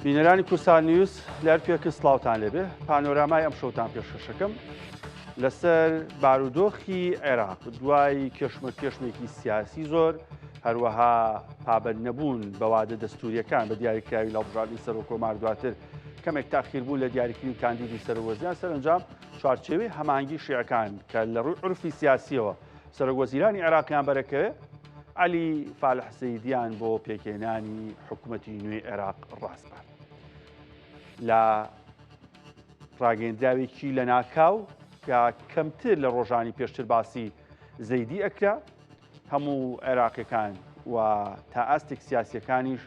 بینەرانی کورسان نیوز لەر پێکە سڵاوتان لێبێ پانۆرامای ئەم شەوتان پێشکەشەکەم لەسەر بارودۆخی عێراق دوای کێشمێکی سیاسی زۆر هەروەها پابەند نەبوون بەوادە دەستوریەکان بە دیاریکراوی لەڵبژاردننی سەر و کۆمار دواتر کەمێک تاخیر بوو لە دیاریکردنی کاندیدی سەرۆکوەزیران سەرنجام چوارچێوەی هەمانگی شیعەکان کە لە ڕووی عورفی سیاسیەوە سەرۆکوەزیرانی عێراقیان بەرەکەوێ عەلی فالح سەیدیان بۆ پێکهێنانی حکوومەتی نوێی عێراق ڕاستبار لە ڕاگەیەندراوێکی لە ناکاو کە کەمتر لە ڕۆژانی پێشتر باسی زەیدی ئەکرا هەموو عێراقیەکان و تا ئاستێک سیاسیەکانیش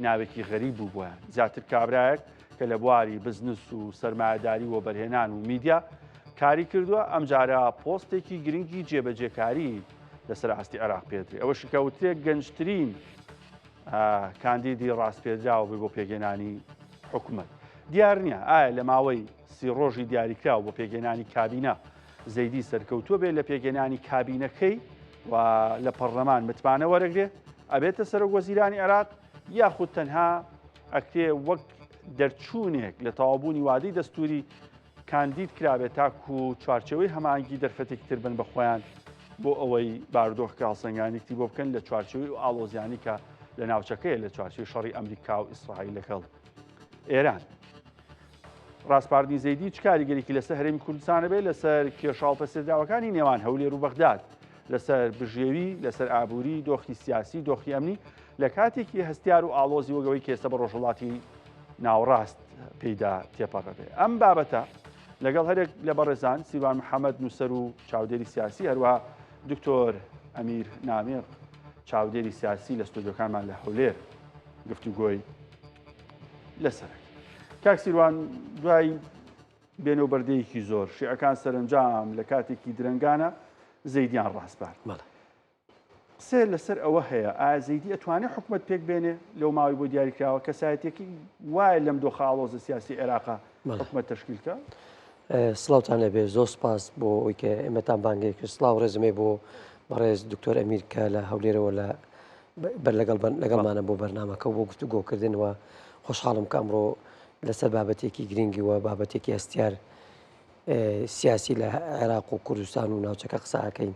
ناوێکی غەریب بوو بۆیان زیاتر کابرایەک کە لە بواری بزنس و سەرمایه‌داری و بەرهێنان و میدیا کاری کردووە ئەم جارە پۆستێکی گرنگی جێبەجێکاری لەسەر ئاستی عێراق پێدرێت ئەوە شکەوتێک گەنجترین کاندیدی ڕاستپێدراوە بۆ پێگەێنانی حکوومەت دیار نییە ئایا لە ماوەی سی ڕۆژی دیاریکراوە بۆ پێگەێنانی کابینە زەیدی سەرکەوتووە بێت لە پێگەێنانی کابینەکەی و لە پەرلەمان متمانە وەرەگرێ ئەبێتە سەرۆکوەزیرانی عێراق یاخود تەنها ئەکرێ وەک دەرچوونێک لە تەواوبوونی وادەی دەستوری کاندید کرابێت تاکو و چوارچەوەی هەمانگی دەرفەتێکی تر بن بە خۆیان بۆ ئەوەی بارودۆخ کاڵسەنگانێکی بۆ بکەن لە چوارچەوەی و ئاڵۆزیانی کە لە ناوچەکەی لە چوارچەوەی شەڕی ئەمریکا و ئیسرائیل لەگەڵ ئێران ڕاستپاردنی زەیدی چ کاریگەرێکی لەسەر هەرێمی کوردستانە بێت لەسەر کێشاو پەسێردراوەکانی نێوان هەولێر و بەغداد لەسەر بژێوی لەسەر ئابووری دۆخی سیاسی دۆخی ئەمنی لە کاتێکی هەستیار و ئاڵۆزی وەگەوەی کێسە بە ڕۆژهڵاتی ناوەڕاست پێیدا تێپەڕەبێ ئەم بابەتە لەگەڵ هەرێک لە بەڕێزان سیروان محەممەد نووسەر و چاودێری سیاسی هەروەها دکتۆر ئەمیر نامێق چاودێری سیاسی لە ستۆدیۆکانمان لە هەولێر گفتوگۆی لەسەر کاک سیروان دوای بێنەوبەردەیەکی زۆر شیعەکان سەرنجام لە کاتێکی درەنگانە زەیدیان ڕاستبار قسێ لەسەر ئەوە هەیە ئایا زەیدی ئەتوانێت حکوومەت پێک بێنێ لەو ماوەی بۆ دیاریکراوە کەسایەتێکی وایە لەم دۆخە ئاڵۆزە سیاسی عێراقا حکوومەت تەشکیلکە سڵاوتان لەبێ زۆر سپاس بۆ ئەوی کە ئێمەتان بانگێک کرد سڵاو ڕێزمێ بۆ بەڕێز دکتۆر ئەمیر کە لە هەولێرەوە لەگەڵمانە بۆ بەرنامەکە بۆ گفتوگۆکردنەوە خۆشحاڵم کە ئەمڕۆ لەسەر بابەتێکی گرنگی وە بابەتێکی هەستیار سیاسی لە عێراق و کوردستان و ناوچەکە قسەکەین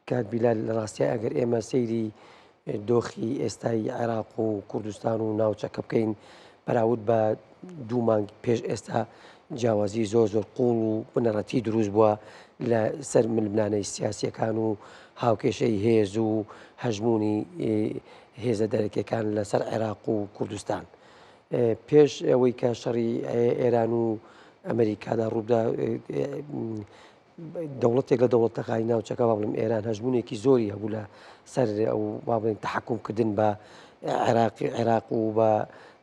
کات بیلال لە ڕاستیە ئەگەر ئێمە سەیری دۆخی ئێستای عێراق و کوردستان و ناوچەکە بکەین بەراورد بە دوو مانگ پێش ئێستا جیاوازی زۆر قوڵ و بنەڕەتی دروست بووە لە سەر ململانەی سیاسیەکان و هاوکێشەی هێز و هەژمونی هێزە دەرەکیەکان لەسەر عێراق و کوردستان پێش ئەوەی کە شەڕی ئێران و ئەمریکادا ڕوودا دەوڵەتێک لە دەوڵەتەکانی ناوچەکە با بڵێم ئێران هەژمونێکی زۆری هەبوو لە سەر ئەو با بڵێن تەحکومکردن بە عێراق و بە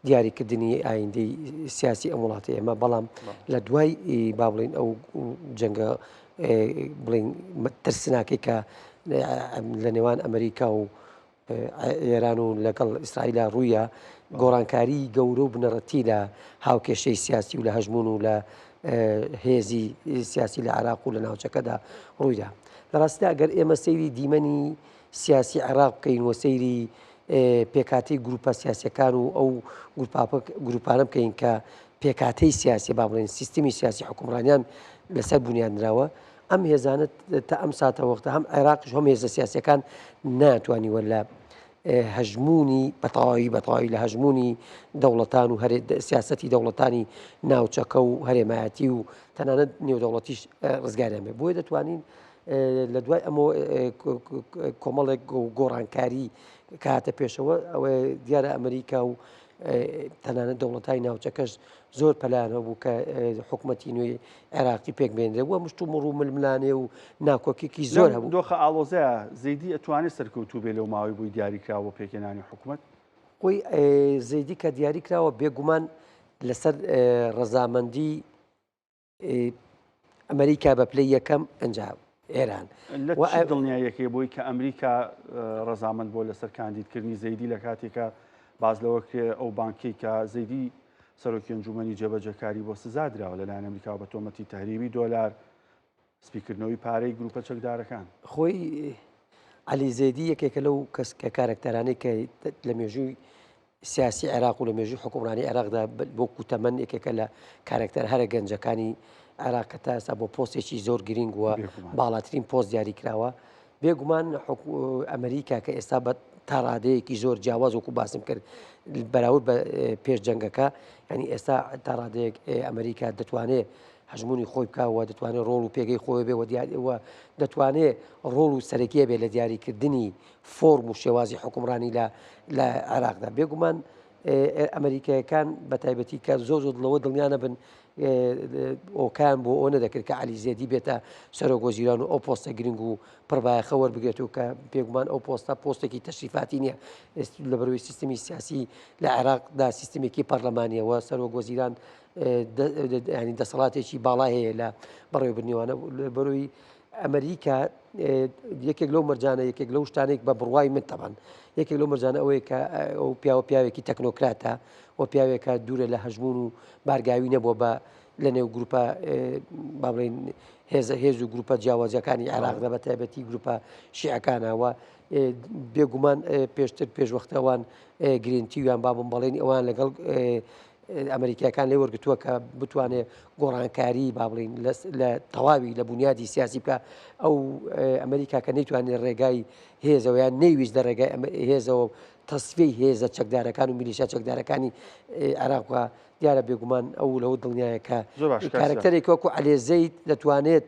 دیاریکردنی ئایندەی سیاسی ئەم وڵاتی ئێمە بەڵام لە دوای با بڵێن ئەو جەنگە بڵێن ترسناکەی کە لە نێوان ئەمریکا و ئێران و لەگەڵ ئیسرائیلە ڕوویە گۆڕانکاری گەورە و بنەڕەتی لە هاوکێشەی سیاسی و لە هەژمون و لە هێزی سیاسی لە عێراق و لە ناوچەکەدا ڕوویدا لە ڕاستیدا ئەگەر ئێمە سەیری دیمەنی سیاسی عێراق بکەین و سەیری پێکاتی گروپە سیاسەکان و ئەو گروپانە بکەین کە پێکاتەی سیاسی با بڵێن سیستمی سیاسی حکومڕانیان لەسەر بنیادنراوە ئەم هێزانە تا ئەم ساتە وەختە هەم عێراقیش هەم هێزە سیاسەکان ناتوانیوە لە هەژمونی بەتەواوی لە هەژمونی دەوڵەتان و سیاسەتی دەوڵەتانی ناوچەکە و هەرێمایەتی و تەنانەت نێودەوڵەتیش ڕزگاریان بێ بۆیە دەتوانین لە دوای ئەمە کۆمەڵێک گۆڕانکاری کاتە پێشەوە ئەوە دیارە ئەمریکا و تەنانەت دەوڵەتانی ناوچەکەش زۆر پەلانە بوو کە حکوومەتی نوێی عێراقی پێک بێنرێ وە مشت و مڕ و ململانێ و ناکۆکێکی زۆر هەبوو دۆخە ئاڵۆزەیە زەیدی ئەتوانێت سەرکەوتوو بێ لەو ماوەی بووی دیاریکراوە پێکهێنانی حکوومەت خۆی زەیدی کە دیاری کراوە بێگومان لەسەر ڕەزامەندی ئەمریکا بە پلەی یەکەم ئەنجام ئێران دڵنیایەکەی بۆی کە ئەمریکا ڕەزامەند بۆ لەسەر کاندیدکردنی زەیدی لە کاتێکە باز لەوە ئەو بانکەی کە زەیدی سەرۆکی ئەنجومەنی جێبەجەکاری بۆ سزادراوە لەلایەن ئەمریکا بە تۆمەتی تەهریبی دۆلار سپیکردنەوەی پارەی گروپە چەکدارەکان خۆی عەلی زەیدی یەکێکە لەو کەس کە کارەکتەرانەی کە لە مێژووی سیاسی عێراق و لە مێژووی حکومڕانی عێراقدا وەکو تەمەن یەکێکە لە کارکتەر هەرە گەنجەکانی عێراق کە تا ئێستا بۆ پۆستێکی زۆر گرنگ وە باڵاترین پۆست دیاری کراوە. بێگومان ئەمریکا کە ئێستا بە تا ڕادەیەکی زۆر جیاواز وەکو باسم کرد بەراورد بە پێش جەنگەکە، ینی ئێستا تا ڕادەیەک ئەمریکا دەتوانێت هەژمونی خۆی بکەوە، دەتوانێت ڕۆڵ و پێگەی خۆی بێ و دەتوانێت ڕۆڵ و سەرەکیە بێ لە دیاریکردنی فۆرم و شێوازی حکومڕانی لە عێراقدا. بێگومان ئەمریکایەکان بە تایبەتی کە زۆر دڵەوە دڵنیانە بن ئۆکان بۆ ئەو نەدەکرد کە عەلی زێدی بێتە سەرۆکوەزیران و ئەو پۆستە گرنگ و پڕبایەخە وەربگرێت و کە پێگومان ئەو پۆستە پۆستێکی تەشریفاتی نییە لە بەروی سیستمی سیاسی لە عێراقدا سیستمێکی پەرلەمانیەوە سەرۆکوەزیران ینی دەسەڵاتێکی باڵا هەیە لە بەڕێوە بردنەوەانە بەروی ئەمریکا یەکێک لەو مەرجانە یەکێک لەو شتانێک بە بڕوای من تەبان یەکێک لەو مەرجانە ئەوەیە کە ئەو پیاوێکی تەکنۆکراتە و پیاوێکە دوورە لە هەژمون و بارگاوی نەبووە بە لە نێو گروپە با بڵێن هێز و گروپە جیاوازیەکانی عێراقدا بە تایبەتی گروپە شیعەکانەوە بێگومان پێشتر پێشوەختەوان گرنگتیویان با بڵێن ئەوان لەگەڵ ئەمریکایەکان لێ وەرگتووە کە بتوانێت گۆڕانکاری با بڵین لە تەواوی لە بنیادی سیاسی بکە ئەو ئەمریکا کە نەیتوانێت ڕێگای هێزەوەیان نەیویست لە ڕێگای هێزەوە تەسفیەی هێزە چەکدارەکان و میلیشیا چەکدارەکانی عێراقا دیارە بێگومان ئەو لەوە دڵنیایە کە کارکتەرێک وەکو عەلی زەید دەتوانێت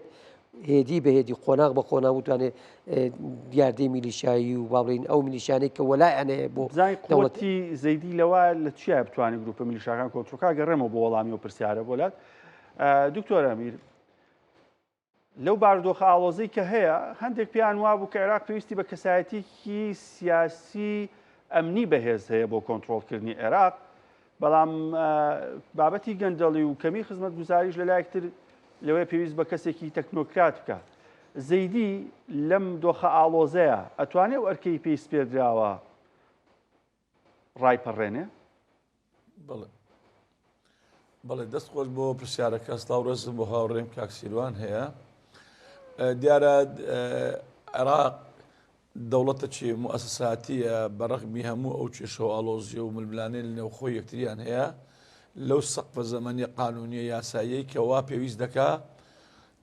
هێدی بە هێدی قۆناغ بە قۆناغ بتوانێت دیاردەی میلیشایی و با بڵین ئەو میلیشیانەی کە وەلایەنەیە بۆ دەوڵەتی زەیدی لەوە لە چیە بتوانێت گروپە میلیشیاکان کۆنتڕۆلکە گەڕێمەوە بۆ وەڵامی و پرسیارە بۆلات دکتۆر ئەمیر لەو بارودۆخە ئاڵۆزەی کە هەیە هەندێک پیان وابوو کە عێراق پێویستی بە کەسایەتێکی سیاسی ئەمنی بەهێز هەیە بۆ کۆنتڕۆڵکردنی عێراق، بەڵام بابەتی گەندەڵی و کەمی خزمەتگوزاریش لەلایەکتر لەوەی پێویست بە کەسێکی تەکنۆکرات بکە. زەیدی لەم دۆخە ئاڵۆزەیە ئەتوانێت و ئەرکەی پێی سپێدراوە ڕایپەڕێنێ؟ بەڵێ دەست خۆش بۆ پرسیارەکە سڵاوڕێزم بۆ هاوڕێم کاکسیروان هەیە. دیارە عێراق دەوڵەتێکی موسساتیە بەڕەغمی هەموو ئەو کێشە و ئاڵۆزیە و ململانەی لە نێوخۆی یەکتریان هەیە لەو سەقفە زەمەنی قانونیە یاساییەی کە وا پێویست دەکا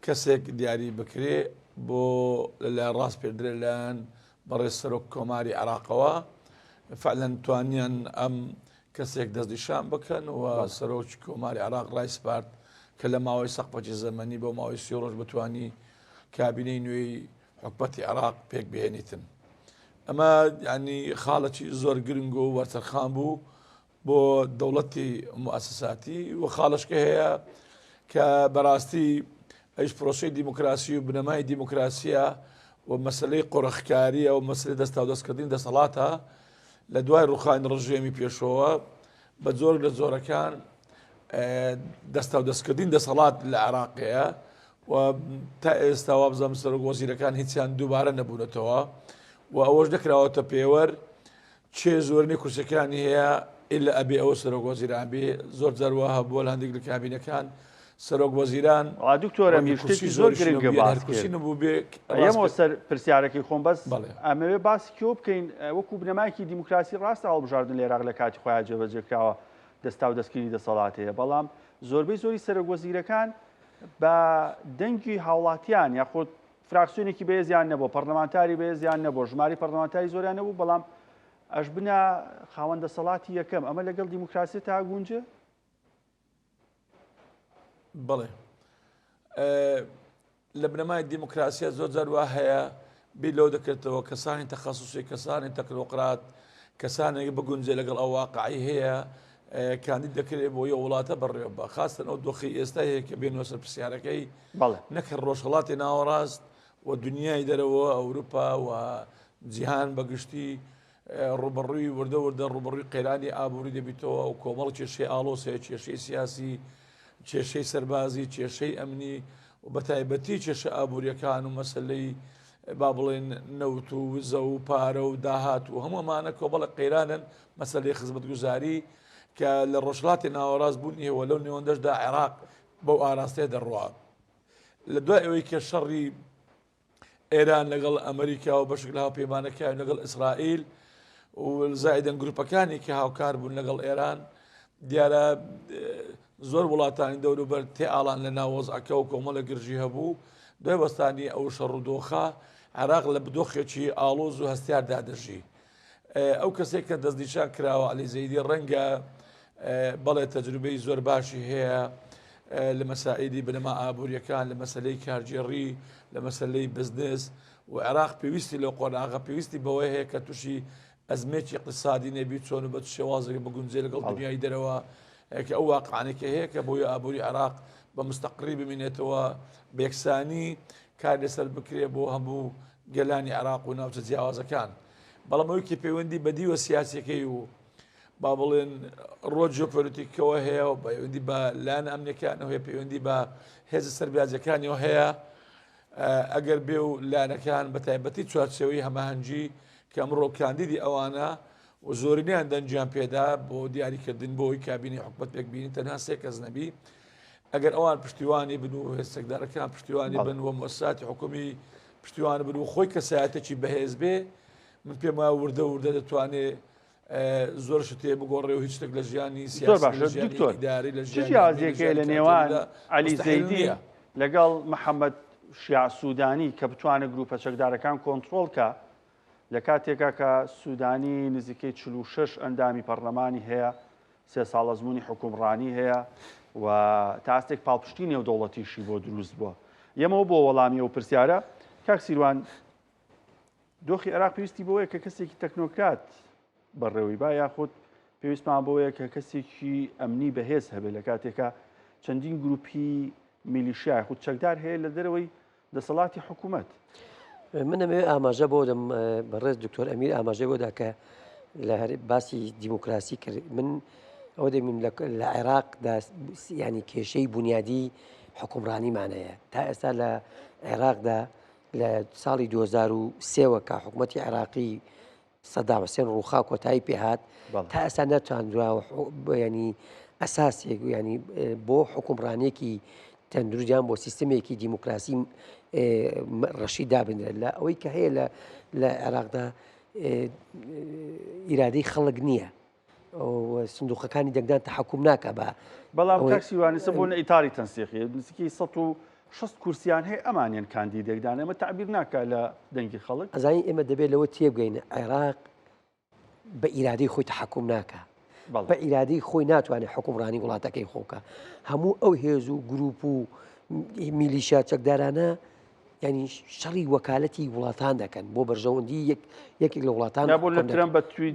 کەسێک دیاری بکرێ بۆ لەلای ڕاست پێدرێ لایەن بەڕێز سەرۆک کۆماری عێراقەوە فعلەن توانیان ئەم کەسێک دەستنیشان بکەن و سەرۆکی کۆماری عێراق ڕای سپارد کە لە ماوەی سەقفەی زەمەنی بۆ ماوەی 30 ڕۆژ بتوانی کابینەی نوێی حکومەتی عێراق پێک بهێنیتن. ئەمە ینی خاڵێکی زۆر گرنگ و وەرتەرخان بوو بۆ دەوڵەتی موسساتی و خاڵشکە هەیە کە بەڕاستی ئەیش پرۆسەی دیموکراسی و بنەمای دیموکراسیە و مەسلەی قۆڕەخکاریە و مەسلەی دەستا و دەستکردنی دەسەڵاتە لە دوای ڕوخانی ڕژێمی پێشەوە بە زۆر لە زۆرەکان دەستا و دەستکردین دەسەڵات لە عێراقەیە و تا ئێستا وابزانم سەرۆکوەزیرەکان هیچیان دووبارە نەبوونەتەوە و ئەوەش دەکراوەتە پێوەەر چێ زۆرنی کورسەکانی هەیە ئللا ئەبێ ئەوە سەرۆکوەزیران بێ زۆر جەروا هەبووە لە هەندێک لە کابینەکان سەرۆکوەزیران دکتۆرە شتێکی زۆر گرنگە بوو بێ ئەمەوە سەر پرسیارەکەی خۆم بەس ئەمەوێ باسی کێوە بکەین وەکو بنەمایکی دیموکراسی ڕاستە هەڵبژاردن لە عێراق لە کاتی خۆیان جێبەجێکراوە دەستا و دەستکردنی دەسەڵات هەیە، بەڵام زۆربەی زۆری سەرۆکوەزیرەکان بە دەنگی هاوڵاتیان یاخۆ فراکسیۆنێکی بەهێزیان نەبوو، پەرلەمانتاری بەهێزیان نەبوو، ژماری پەرلەمانتاری زۆریان نەبوو، بەڵام ئەش بنا خاوەن دەسەڵاتی یەکەم. ئەمە لەگەڵ دیموکراسی تا گونجە؟ بڵێ لە بنەمای دیموکراسیە زۆر جار وا هەیە بیر لەو دەکرێتەوە کەسانی تەخەسوسی کەسانی تەکنۆقرات کەسانێک بگونجێ لەگەڵ ئەو واقعی هەیە کاندید دەکرێت بۆ یە وڵاتە بەڕێوە بە خاستن ئەو دۆخی ئێستا هەیە کە بێنەوە سەر پرسیارەکەی نەکە ڕۆژهەڵاتی ناوەڕاست و دنیای دەرەوە ئەوروپا و جیهان بەگشتی ڕوبەڕووی وردە ڕوبەڕووی قەیرانی ئابووری دەبیتەوە و کۆمەڵ کێشەی ئاڵۆسەیە کێشەی سیاسی کێشەی سەربازی کێشەی ئەمنی و بە تایبەتی کێشە ئابوووریەکان و مەسلەی با بڵێن نەوت و وزە و پارە و داهات و هەمووەمانە کۆمەڵە قەیرانن مەسلەی خزمەتگوزاری کە لە ڕۆژهەڵاتی ناوەڕاست بوونیەوە لەو نێوەندەشدا عێراق بەو ئاراستەیە دەڕوا لە دوای ئەوەی کە شەڕی ئێران لەگەڵ ئەمریکا و بەشێک لە هاوپەیمانەکان لەگەڵ ئیسرائیل و زائدەن گروپەکانی کە هاوکار بوون لەگەڵ ئێران دیارە زۆر وڵاتانی دەوروبەر تێئاڵان لە ناوەزعەکە و کۆمەڵە گرژی هەبوو دوای وەستانی ئەو شەڕودۆخە عێراق لە بدۆخێکی ئاڵۆز و هەستیاردا دەژی ئەو کەسێک کە دەستنیشان کراوە عەلی زەیدی ڕەنگە بەڵێ تەجروبەی زۆر باشی هەیە لە مەسائیدی بنەما ئابوووریەکان لە مەسلەی کارگێڕی لە مەسلەی بزنس و عێراق پێویستی لە قۆناغا پێویستی بەوەی هەیە کە تووشی ئەزمێکی اقتصادی نەبی چۆن بە شێوازێک بگونجێ لەگەڵ دنیای دەرەوە کە ئەو واقعانێکە هەیە کە بۆیە ئابووری عێراق بە مستەقری ببینێتەوە بە یەکسانی کار لەسەر بکرێ بۆ هەموو گەلانی عێراق و ناوچە جیاوازەکان بەڵام ئەوەی پەیوەندی بەدیوە سیاسەکەی و با بڵێن ڕۆژ ژۆپۆلیتیکەوە هەیە و پەیوەندی بە لایەن ئەمنیەکانەوە هەیە پەیوەندی بە هێزە سەربیاجەکانیەوە هەیە ئەگەر بێ و لایەنەکان بە تایبەتی چوارچێوەی هەماهەنگی کە ئەمڕۆ کاندیدی ئەوانە و زۆرینیان دەنجیان پێدا بۆ دیاریکردن بۆی کابینی حکومەت پێکبینی تەنها سێ کەس نەبی ئەگەر ئەوان پشتیوانی بن و هێزەکدارەکان پشتیوانی بن و مؤسساتی حکومی پشتیوان بن و خۆی کەسایەتێکی بەهێز بێ من پێم وایە وردە وردە دەتوانێت زۆر شتێ بگۆڕێ و هیچ شتێک لە ژیانی سیاسی ئیداری لە ژیازیەکەی لە نێوان عەلی زەیدی لەگەڵ محەممەد شیع سوودانی کە بتوانێت گروپە چەکدارەکان کۆنتترۆلکە لە کاتێکا کە سوودانی نزیکەی 46 ئەندامی پەرلەمانی هەیە 3 ساڵ ئەزمموی حکومڕانی هەیە و تا ئەستێک پاڵپشتی نێودەوڵەتیشی بۆ دروست بووە یەمەوە بۆ وەڵامی ئەو پرسیارە کاک سیروان دۆخی عێراق پێویستی بۆیە کە کەسێکی تەکنۆکرات بەڕێوەی با یاخود پێویستمان بۆیە کە کەسێکی ئەمنی بەهێز هەبێت لە کاتێکە چەندین گروپی میلیشیای خود چەکدار هەیە لە دەرەوەی دەسەڵاتی حکوومەت من ئەمێ ئاماژە بۆ دەم بەڕێز دکتۆر ئەمیر ئاماژە بۆدا کە لە باسی دیموکراسی کرد من ئەوە دەمیم لە عێراقدا ینی کێشەی بنیادی حکومڕانیمانەیە تا ئێستا لە عێراقدا لە ساڵی 2003 کە حکوومەتی عێراقی سەدام حوسێن ڕووخا کۆتایی پێهات تا ئێستا نەتوانراوە ینی ئەساسێک ینی بۆ حکومڕانێکی تەندروستیان بۆ سیستمێکی دیموکراسی ڕەشی دابنێت لە ئەوەی کە هەیە لە عێراقدا ئیرادەی خەڵک نییە سندوقەکانی دەنگدان تەحەکوم ناکە بە بەڵام تاکسیوانیسە بۆ نەئیتاری تەنسیقی نزیکەی 160 کورسیان هەیە ئەمانیان کاندیدێکدان ئەمە تعبیر ناکە لە دەنگی خەڵک ئەزانی ئێمە دەبێت لەوە تێبگەینە عێراق بە ئیرادەی خۆی تەحەکوم ناکە بە ئیرادەی خۆی ناتوانێت حکومڕانی وڵاتەکەی خۆکە هەموو ئەو هێز و گروپ و میلیشیا چەکدارانە ینی شەڕی وەکالەتی وڵاتان دەکەن بۆ بەرژەوەندی یەکێک لە وڵاتان بۆ لە ترم بە تویت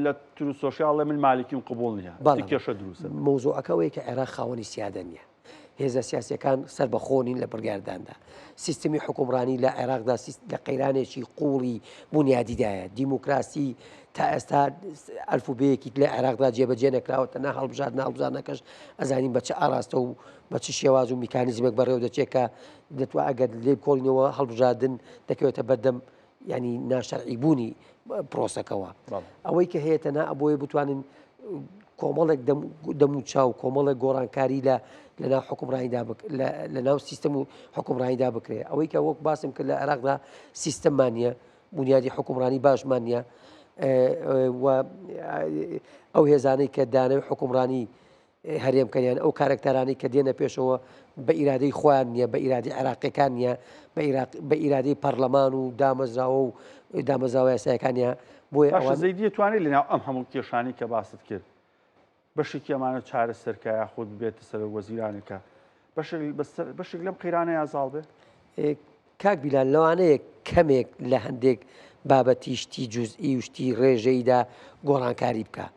لە تور سۆشیاڵە من مالکیم قبول نییە کێشە دروستە مۆزوعەکەوەیە کە عێراق خاوەنی سیادە نییە هێزە سیاسیەکان سەر بە خۆنین لە بڕگارداندا سیستمی حکومڕانی لە عێراقدا لە قەیرانێکی قوڵی بنیادیدایە دیموکراسی تا ئێستا ئەلفوبەیەکی لە عێراقدا جێبەجێ نەکراوەتە نا هەڵبژار ناڵبژارنەکەش ئەزانین بە چه ئاراستە و بە چ شێواز و میکانیزمێک بەڕێوە دەچێت کە دەتوانێت ئەگەر لێ کۆڵینەوە هەڵبژاردن دەکەوێتە بەردەم ینی ناشەرعیبوونی پرۆسەکەەوە ئەوەی کە هەیە تەنها ئەبۆیە بتوانن کۆمەڵێک دەم و چاو کۆمەڵێک گۆڕانکاری لەناو حکومڕانیدا لەناو سیستەم و حکومڕانیدا بکرێ ئەوەی کە وەک باسم کرد لە عێراقدا سیستەممان نیە بنیادی حکومڕانی باشمان نیە ئەو هێزانەی کە دانەوێت حکومڕانی هەرێمکەیان ئەو کارکتەرانی کە دێنە پێشەوە بە ئیرادەی خۆیان نییە بە ئیرادی عێراقیەکان نیە بە ئیرادەی پەرلەمان و دامەزراوە و دامەزراوە یاسایەکانە بۆیە زەیدی توانێت لەناو ئەم هەموو کێشانی کە باست کرد بەشێکی ئەمانە چارە سەرکایە خۆت بێتە سەر وەزیرانەکە بەشێک لەم قەیرانە یازاڵ بێ کاک بیلان لەوانەیە کەمێک لە هەندێک بابەتی شتی جوزئی و شتی ڕێژەیدا گۆڕانکاری بکە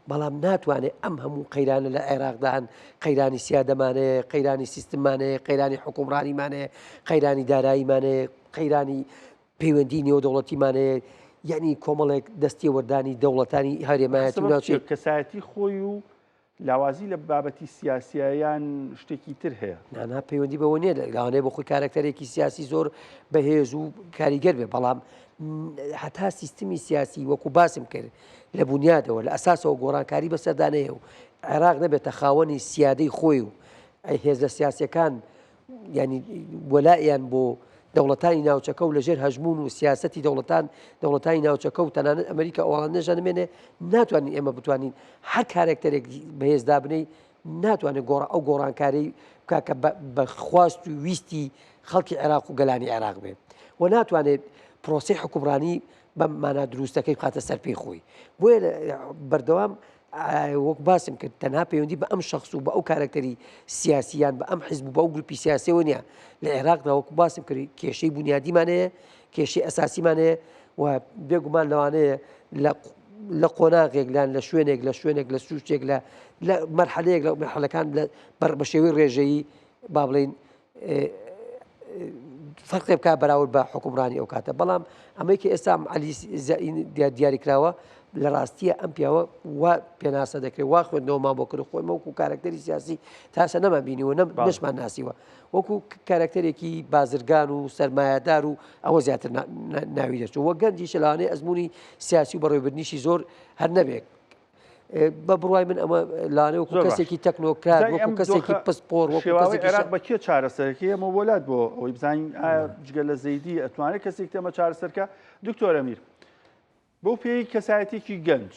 بەڵام ناتوانێت ئەم هەموو قەیرانە لە عێراقدان قەیرانی سیادەمانەیە قەیرانی سیستممانەیە قەیرانی حکومڕانیمانەیە قەیرانی داراییمانەیە قەیرانی پەیوەندی نێودەوڵەتیمانەیە یعنی کۆمەڵێک دەستی وەردانی دەوڵەتانی هەرێمایەتی ناوچێت کەسایەتی خۆی و لاوازی لە بابەتی سیاسیایان شتێکی تر هەیە نانا پەیوەندی بەوە نیە لاوانەیە بە خۆی کارکتەرێکی سیاسی زۆر بەهێز و کاریگەر بێ بەڵام هەتا سیستمی سیاسی وەکو باسم کرد لە بنیادەوە لە ئەساسەوە گۆڕانکاری بەسەردانەیە و عێراق نەبێتە خاوەنی سیادەی خۆی و هێزە سیاسیەکان ینی وەلایەن بۆ دەوڵەتانی ناوچەکە و لەژێر هەژمون و سیاسەتی دەوڵەتانی ناوچەکە و تەنانەت ئەمریکا ئەوڵان نەژانمێنێ ناتوانین ئێمە بتوانین هەر کارێکتەرێک بەهێزدا بنەی ناتوانێت ئەو گۆڕانکاری بکە بە خواست و ویستی خەڵکی عێراق و گەلانی عێراق بێت و ناتوانێت پرۆسی حکومڕانی بەم مانە دروستەکەی بخاتە سەر پێی خۆی بۆیە بەردەوام وەک باسم کرد تەنها پەیوەندی بە ئەم شخص و بە ئەو کارکتەری سیاسیان بە ئەم حیزب و بە ئەو گروپی سیاسیەوە نییە لە عێراقدا وەکو باسم کرد کێشەی بنیادیمانەیە کێشەی ئەساسیمانەیە و بێگومان لەوانەیە لە قۆناغێک لان لە شوێنێک لە سوشتێک لە مەرحەلەیەک لە مەرحەلەکان بە شێوەی ڕێژەیی با بڵین فەرقێ بکات بەراورد بە حکومڕانی ئەو کاتە بەڵام ئەمەیکە ئێستا عەلی دیاریکراوە لە ڕاستیە ئەم پیاوە وا پێناسە دەکرێت وا خوێندنەوەمان بۆ کرد خۆی وەکو کارکتەری سیاسی تاسە نەمابینیوە نەشمان ناسیوە وەکو کارکتەرێکی بازرگان و سەرمایهدار و ئەوە زیاتر ناوی دەچوو وە گەنجی شەلانەی ئەزمموی سیاسی و بەڕێوەبردنیشی زۆر هەر نەبێت بە بڕوای من ئەمە لاانێ وەکو کەسێکی تەکنۆکرات وەکو کەسێکی پسپۆر عێراق بە کێ چارەسەرەکەی ئەمە وەلات بۆ ئەوەی بزانین جگە لە زەیدی ئەتوانێت کەسێک تەمە چارەسەرکە دکتۆر ئەمیر بۆ پێی کەسایەتێکی گەنج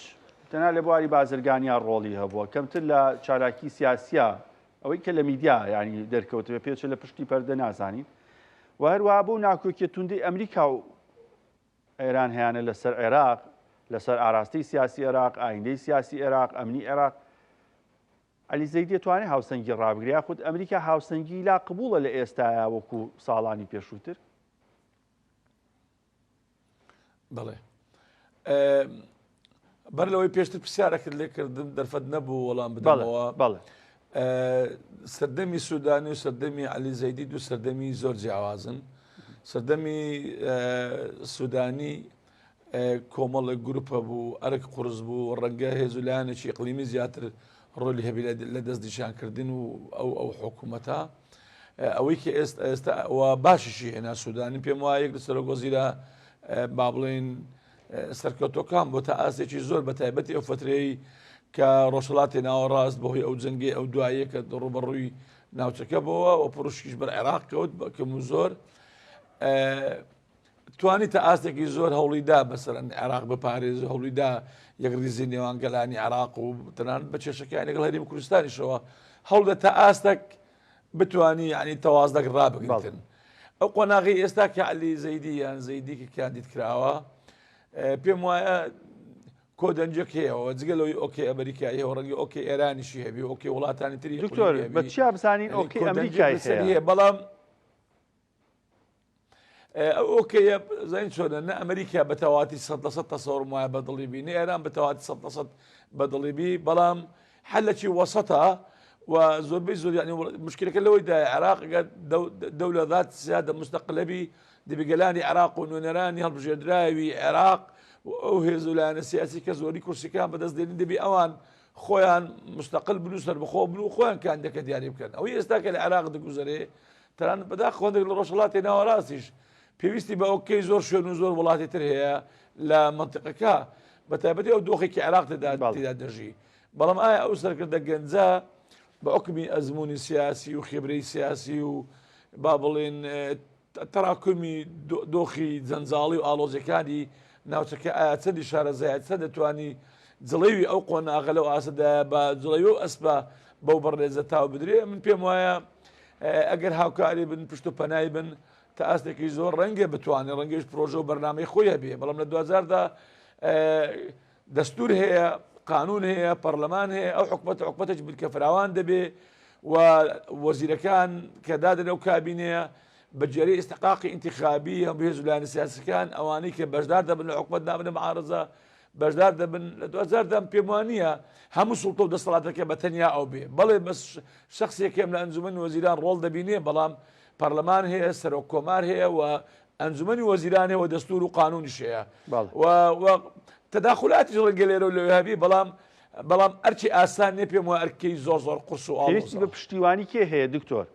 تەنها لە بواری بازرگانیان ڕۆڵی هەبووە کەمتر لە چالاکی سیاسیە ئەوەی کە لە میدیا ینی دەرکەوتوێ پێچە لە پشتی پەردە نازانین و هەروەها بۆ ناکۆکیە توندەی ئەمریکا و ئێران هەیانە لەسەر عێراق لەسەر ئاراستەی سیاسی عێراق ئایندەی سیاسی عێراق ئەمنی عێراق عەلی زەیدی دەتوانێت هاوسەنگی ڕابگریا خودت ئەمریکا هاوسەنگی لا قبوڵە لە ئێستاە وەکو ساڵانی پێشووتر بەڵێ بەر لەوەی پێشتر پرسیارەکرد لێکردم دەرفەت نەبوو وەڵام بدەمەوە سەردەمی سوودانی و سەردەمی عەلی زەیدی دوو سەردەمی زۆر جیاوازن سەردەمی سوودانی کۆمەڵە گروپە بوو ئەرک قورس بوو ڕەنگە هێزولایەنێکی ئیقلیمی زیاتر ڕۆلی هەبی لە دەست نیشانکردن و ئەو حکوومەتە ئەوەی کە ئێستا باشیشی هێنا سوودانی پێم وایە یەک لە سەرۆکوەزیرە با بڵێن سەرکەوتۆکان بۆ تا ئاسێکی زۆر بە تایبەتی ئەو فترەی کە ڕۆژهەڵاتی ناوەڕاست بەهۆی ئەو جەنگی ئەو دوایە کە ڕوبەڕووی ناوچەکە بەوە و پڕوشکیش بەر عێراق کەوت بەکەم و زۆر توانی تا ئاستێکی زۆر هەوڵیدا بەسەر عێراق بپارێز هەوڵیدا یەکریزی نێوان گەلانی عێراق و تەنانەت بە کێشەکانی لەگەڵ هەرێمی کوردستانیشەوە هەوڵدە تا ئاستێک بتوانی ینی تەواازدەک ڕابگرن ئەو قۆناغی ئێستا کە عەلی زەیدی یان زەیدی کە کاندید کراوە پێم وایە کۆدەنجێک هەیەەوە جگەلەوەی ئۆکێ ئەمریکایی هەیە ڕەنگی ئۆکێ ئێرانیشی هەبی ئۆکێ وڵاتانی تری دکتۆر بە چیا بزانین ئۆکێ ئەمریکای هەیە بەڵام ئۆکێ زین چۆنە نە ئەمریکا بە تەواتی 100% تەسەوڕ وایە بەدڵیبی نە ئێران بە تەواتی 100% بەدڵیبی بەڵام حەلەکی وەسەتە و زۆربەی زۆر ینی مشکلەکە لەوەیدا عێراق دەولەت زیادە مستەقلەبی دەبێگەلانی عێراق و نوێنەرانی هەڵبژێردراوی عێراق ئەو هێزولایەنە سیاسی کە زۆری کورسیەکان بەدەست دێنین دەبی ئەوان خۆیان مستەقل بن و سەربەخۆ بن و خۆیان کاندەکە دیاری بکەن ئەوەی ئێستا کە لە عێراق دەگوزارێ تەنانەت بەدا خۆندێک لە ڕۆژهەڵاتی ناوەڕاستیش پێویستی بە ئەوکەی زۆر شوێن و زۆر وڵاتی تر هەیە لە منتیقەکە بە تایبەتی ئەو دۆخێکی عێراق تێدا دەژی بەڵام ئایا ئەو سەرکردە گەنجە بە حکمی ئەزمموی سیاسی و خێبرەی سیاسی و با بڵێن تەراکمی دۆخی جەنجاڵی و ئاڵۆزیەکانی ناوچەکە ئایا چەندی شارەزایەت چەند دەتوانی جڵەوی ئەو قۆناغە لەو ئاسەدا بە جڵەوی و ئەسبە بەو بەڕێزە تاو بدرێ من پێم وایە ئەگەر هاوکاری بن پشت و پەنای بن تا ئاستێکی زۆر ڕەنگە بتوانێت ڕەنگەش پرۆژە و بەرنامەی خۆی هەبێ بەڵام لە 2000دا دەستور هەیە قانون هەیە پەرلەمان هەیە ئەو حکومەتێک بن کە فراوان دەبێ و وەزیرەکان کە دادن ئەو کابینەیە بەجێرەی ئیستحقاقی ئینتیخابی هەموو هێزولایەنە سیاسیەکان ئەوانەی کە بەشدار دەبن لە حکومەت نابنە معارەزە بەشدار دەبن لە 2000دا پێم وانییە هەموو سوڵتە و دەسەڵاتەکە بە تەنیا ئەو بێ بەڵێ بەس شخصێکێم لە ئەنجومەنی وەزیران ڕۆڵ دەبینێ بەڵام پەرلەمان هەیە سەرۆک کۆمار هەیە و ئەنجومەنی وەزیران هەیە و دەستور و قانونیش هەیە تەداخلاتی ڕەنگە لێرە و لەوێ هەبی بەڵام ئەرچی ئاسان نێ پێم وایە ئەرکەی زۆر زۆر قورس و پێویستی بە پشتیوانی کێ هەیە دکتۆر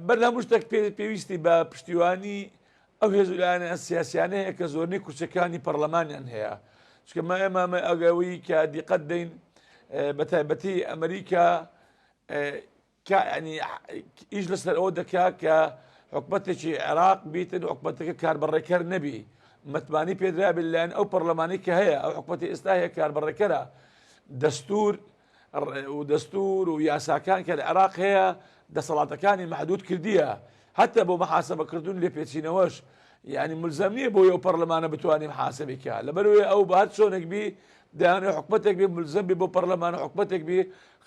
بەردەم شتێک پێویستی بە پشتیوانی ئەو هێزولایەنە سیاسیانەیە کە زۆرنەی کورسەکانی پەرلەمانیان هەیە چکەمە ئێمە ئەگەوی کە دیقەت دەین بە تایبەتی ئەمریکا ینی ئیش لەسەر ئەوە دەکا کە حکومەتێکی عێراق بیتن حکومەتەکە کاربڕێکەر نەبی متمانی پێدرا بێت لەلایەن ئەو پەرلەمانی کە هەیە ئەو حکومەتی ئێستا هەیە کاربڕێکەرە دەستور و یاساکان کە لە عێراق هەیە دەسەڵاتەکانی محدود کردیە هەتا بۆ مەحاسەبەکردون لێ پێچینەوەش یعنی ملزم نییە بۆ ئەو پەرلەمانە بتوانین محاسبێکە لەبەرەوەی ئەو بە هەر چۆنێک بی دەیانێت حکومەتێک بێ ملزم بێ بۆ پەرلەمانە حکومەتێک بێ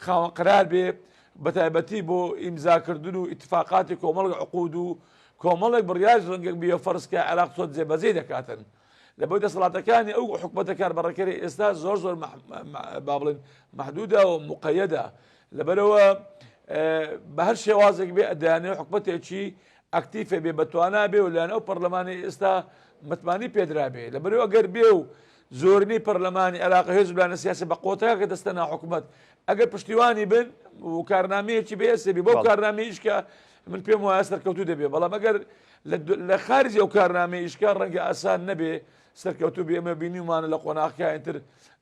خاوەن قرار بێ بەتایبەتی بۆ ئیمزاکردن و ئیتفاقاتی کۆمەڵک عقود و کۆمەڵێک بڕیاج ڕەنگێک بێ فەرزکە عێراق چۆن جێبەجێ دەکاتن لەبەر دەسەڵاتەکانی ئەو حکومەتە کاربڕەکەری ئێستا زۆر با بڵێن محدودە و مقەیەدە لەبەرەوە بە هەر شێوازێک بێ ئەدایانێت حکومەتێکی ئەکتیفێ بێ بەتوانە بێ و لایەن ئەو پەرلەمانی ئێستا متمانی پێدرا بێ لەبەرەوە ئەگەر بێ و زۆرنی پەرلەمانی عێراق هێز لایەنە سیاسی بە قۆتەکە کە دەستە ناو حکومەت ئەگەر پشتیوانی بن و کارنامەیەکی بێسێبی بۆ کارنامەیشکە من پێم وایە سەرکەوتوو دەبێ بەڵام ئەگەر لە خارجی ئەو کارنامەیشکە ڕەنگە ئاسان نەبێ سەرکەوتوو بێ ئەمە بینیمانە لە قۆناغیانتر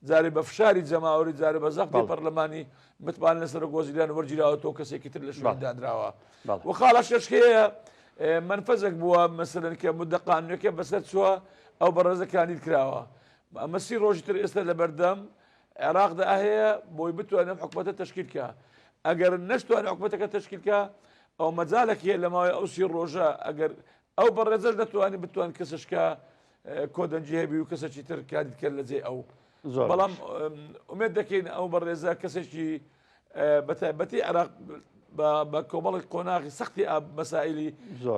جارێ بە فشاری جەماوەری جارێ بە زەختی پەرلەمانی متمان لەسەر گۆزیران وەرگیراوەتەوە کەسێکی تر لە شوێن دادراوە و خاڵە شەشکەیە منفەزێک بووە مەسەلەن کە مودە قانونیەکە بەسەر چووە ئەو بەڕێزەکانی کراوە ئەمە سی ڕۆژی تر ئێستا لە بەردەم عێراقدا هەیە بۆی بتوانێت حکومەتە تەشکیلکە ئەگەر نەشتوانێت حکومەتەکە تەشکیلکە ئەو مەجالێکی هەیە لەماوەی ئەو سی ڕۆژە ئەگەر ئەو بەڕێزەش دەتوانێت بتوان کەسشکە کۆدەنجی هەبی و کەسێکی تر کاریت کرد لەجێ ئەو بەڵام ئومێد دەکەین ئەو بەڕێزە کەسێکی بەتایبەتی عێراق بە کۆمەڵی قۆناغی سەختی مەسائلی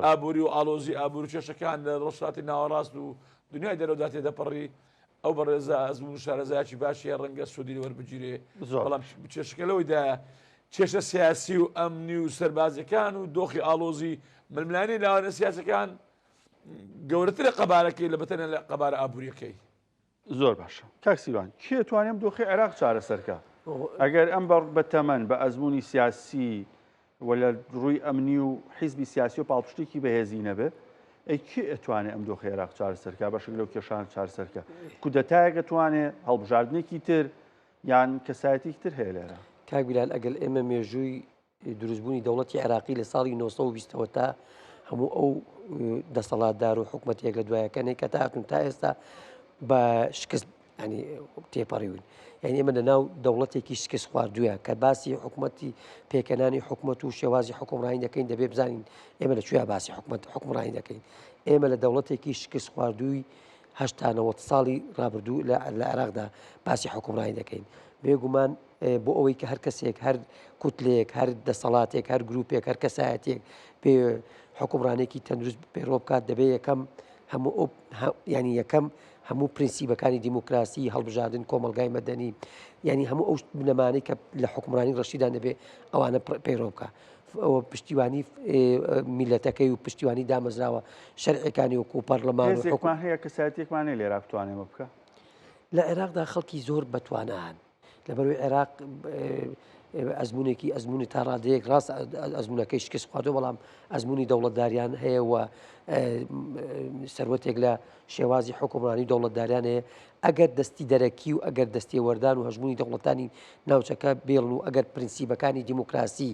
ئابووری و ئالۆزی ئابوور و کێشەکان لە ڕۆژهاتی ناوەڕاست و دنیای دەرەوەدا تێدەپەڕی ئەو بەڕێزە ئەزمون و شارەزایکی باشیە ڕەنگە سوودی وەربگیرێ بەڵام کێشەکە لەوەیدا کێشە سیاسی و ئەمنی و سەربازەکان و دۆخی ئالۆزی ململانی لاوانە سیاسەکان گەورەترە قەبارەکەی لە بەتەنە لە قەبارە ئابوووریەکەی زۆر باشە کاکسیوان کێ توانێم دۆخی عێراق چارەسەرکە ئەگەر ئەم بە تەمەن بە ئەزمموی سیاسی وە لە ڕووی ئەمنی و حیزبی سیاسی و پاڵپشتێکی بەهێزی نەبێ ئەی کێ ئەتوانێت ئەم دۆخی عێراق چارەسەرکە بەشێک لەو کێشان چارەسەرکە کودەتایەک دەتوانێت هەڵبژاردنێکی تر یان کەسایەتێکی تر هەیە لێرە کاک بیلال ئەگەر ئێمە مێژووی دروستبوونی دەوڵەتی عێراقی لە ساڵی 1920ەوە تا هەموو ئەو دەسەڵاتدار و حکومەتێک لە دوایەکەنەی کە تاکن تا ئێستا بە شکست ینی تێپەڕیون یعنی ئێمە لەناو دەوڵەتێکی شکست خواردووە کە باسی حکوومەتی پێکەنانی حکوومەت و شێوازی حکومڕانی دەکەین دەبێ بزانین ئێمە لەکوێ باسی حکومڕانی دەکەین ئێمە لە دەوڵەتێکی شکست خواردووی هەشتانەوە ساڵی ڕابردوو لە عێراقدا باسی حکومڕانی دەکەین بێگومان بۆ ئەوەی کە هەر کەسێک هەر کوتلێک هەر دەسەڵاتێک هەر گروپێک هەر کەسایەتێک پێ حکومڕانێکی تەندروست پێڕۆ بکات دەبێ یەکەم هەموو ینی یەکەم هەموو پرینسیبەکانی دیموکراسی هەڵبژاردن کۆمەلگای مەدەنی ینی هەموو ئەو بنەمانەی کە لە حکومڕانی ڕەشیدا دەبێ ئەوانە پەیڕۆ بکە ئەوە پشتیوانی میلەتەکەی و پشتیوانی دامەزراوە شەرعەکانی وەکو پەرلەمان حکومان هەیە کەسایەتێکمانێ لێرا بتوانێمە بکە لە عێراقدا خەڵکی زۆر بەتوانان لەبەرەوەی عێراق ئەزمموی تا ڕادەیەک ڕاست ئەزمونونەکەی شکست خواردۆ بەڵام ئەزمموی دەوڵەتداریان هەیە و سەروەتێک لە شێوازی حکومڕانی دەوڵەتداریان هەیە ئەگەر دەستی دەرەکی و ئەگەر دەستی وەردان و هەژمونی دەوڵەتانی ناوچەکە بێڵن و ئەگەر پرینسیبەکانی دیموکراسی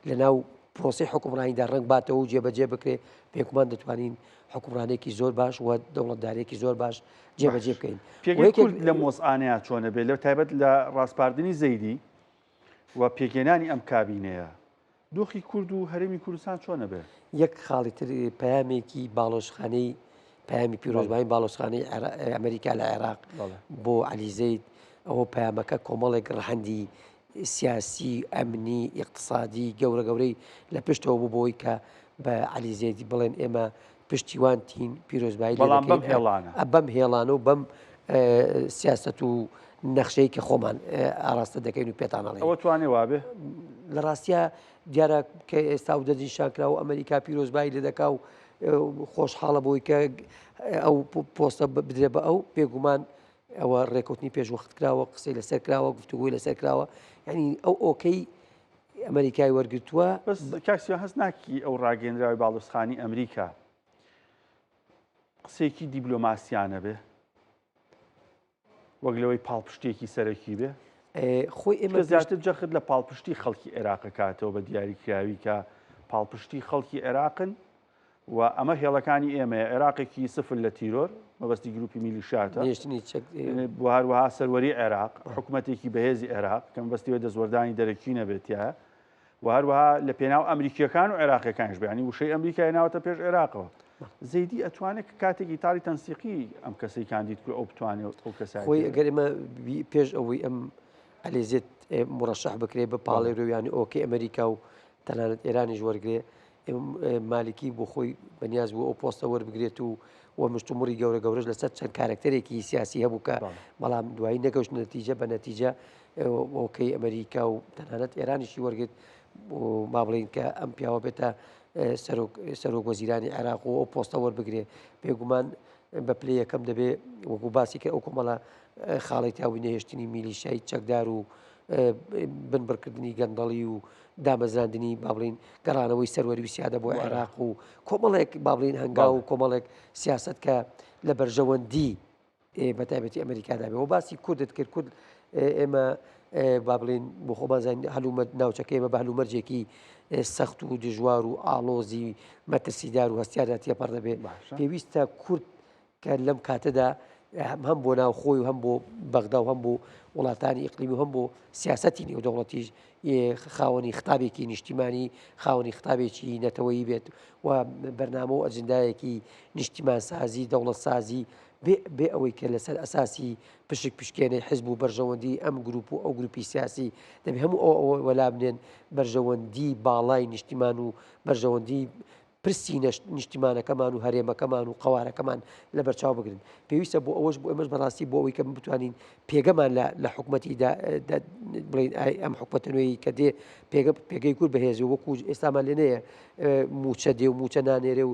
لە ناو پرۆسی حکومڕانیدا ڕنگ باتەوە و جێبەجێ بکرێ پێکمان دەتوانین حکومڕانێکی زۆر باش و دەوڵەتدارێکی زۆر باش جێبەجێ بکەین پێگەی لە مۆزئانەیە چۆنە بێت لە تایبەت لە ڕاستپاردنی زەیدی و پێگەێنانی ئەم کابینەیە دۆخی کورد و هەرێمی کوردستان چۆنە بێ یەک خاڵی تر پەیامێکی باڵۆشخانەی پەیامی پیرۆزبانی باڵۆشخانەی ئەمریکا لە عێراق بۆ عەلی زەید ئەوە پەیامەکە کۆمەڵێک ڕەهەندی سیاسی ئەمنی ئیقتصادی گەورە گەورەی لە پشتەوە بوو بۆی کە بە عەلی زەیدی بڵێن ئێمە پشتیوان تین پیرۆزبایی بەم هێڵانە و بەم سیاست و نەخشەی کە خۆمان ئاراستە دەکەین و پێتانەڵێن ئەوە توانێ وابێ لە ڕاستیە دیارە کە ئێستا و دەجیشانکرا و ئەمریکا پیرۆزبایی لێ دەکا و خۆشحاڵە بۆی کە ئەو پۆستە بدرێ بە ئەو پێگومان ئەوە ڕێکوتنی پێشوەخت کراوە قسەی لەسەر کراوە گفتوگوی لەسەر کراوە یعنی ئەو ئۆکەی ئەمریکای وەرگرتووە بەس کاکسیان هەست ناکی ئەو ڕاگەندراوی باڵۆزخانی ئەمریکا قسێکی دیبلۆماسیانە بێ وەک لەوەی پاڵپشتێکی سەرەکی بێ خۆی کە ئێمە زیاتر جەخت لە پاڵپشتی خەڵکی عێراق کاتەوە بە دیاریکراوی کە پاڵپشتی خەڵکی عێراقن و ئەمە هێڵەکانی ئێمەیە عێراقێکی سفر لە تیرۆر مەبەستی گروپی میلیشیاتە نیشتنی بۆ هەروەها سەروەری عێراق حکوومەتێکی بەهێزی عێراق کەم بەستیوە دەزوەردانی دەرەکی نەبێتە و هەروەها لە پێناو ئەمریکیەکان و عێراقیەکانش بەیانی وشەی ئەمریکای ناوەتە پێش عێراقەوە زەیدی ئەتوانێت کاتێکی تاڵی تەنسیقی ئەم کەسەی کاندید کرد ئەو بتوانێت ئەو کەسای خۆی ئەگەر ئێمە پێش ئەوەی ئەم ئەلێزێت مڕەشەح بکرێ بە پاڵێرویانی ئۆکی ئەمریکا و تەنانەت ئێرانیش وەرگێ مالکی بۆ خۆی بەنیاز بوو ئەو پۆستە وەربگرێت و مشتومڕی گەورە گەورەش لەسەر چەند کارکتەرێکی سیاسی هەبوو کە بەڵام دوایی نەگەشت نەتیجە بە نەتیجە ئۆکەی ئەمریکا و تەنانەت ئێرانیشی وەرگێت با بڵین کە ئەم پیاوە بێتە سەرۆک وەزیرانی عێراق و ئەو پۆستە وەربگرێ بێگومان بە پلەی یەکەم دەبێ وەکو باسی کە ئەو کۆمەڵە خاڵی تاوی نەهێشتنی میلیشیای چەکدار و بنبڕکردنی گەندەڵی و دامەزراندنی با بڵین گەڕانەوەی سەروەری وسیادە بۆ عێراق و کۆمەڵێک با بڵین هەنگاو و کۆمەڵێک سیاست کە لە بەرژەوەندی بەتایبەتی ئەمریکادا بێ و باسی کوردت کرد کورد ئێمە با بڵین بۆ خۆبازین هەلومەت ناوچەکە ئێمە بە هەلومەرجێکی سەخت و دژوار و ئاڵۆزی مەترسیدار و هەستیاردا تێپەڕ دەبێت پێویستە کورد کە لەم کاتەدا هەم بۆ ناوخۆی و هەم بۆ بەغدا و هەم بۆ وڵاتانی ئیقلیمی و هەم بۆ سیاسەتی نێودەوڵەتیش خاوەنی خطابێکی نیشتیمانی خاوەنی خطابێکی نەتەوەیی بێت و بەرنامە و ئەجندایەکی نیشتیمان سازی دەوڵەت سازی بێ ئەوەی کە لەسەر ئەساسی پشکێنەی حزب و بەرژەوەندی ئەم گروپ و ئەو گروپی سیاسی دەبێت هەموو ئەوە وەلا بنێن بەرژەوەندی باڵای نیشتیمان و بەرژەوەندی پرسی نیشتیمانەکەمان و هەرێمەکەمان و قوارەکەمان لە بەرچاو بگرن پێویستە بۆ ئەوەش بۆ ئێمەش بەڕاستی بۆ ئەوەی کە بتوانین پێگەمان لە حکوومەتی بڵین ئەم حکوومەتە نوێی کە دێ پێگەی کورد بەهێزی وەکو ئێستامان لێنەیە موچە دێ و موچە نانێرێ و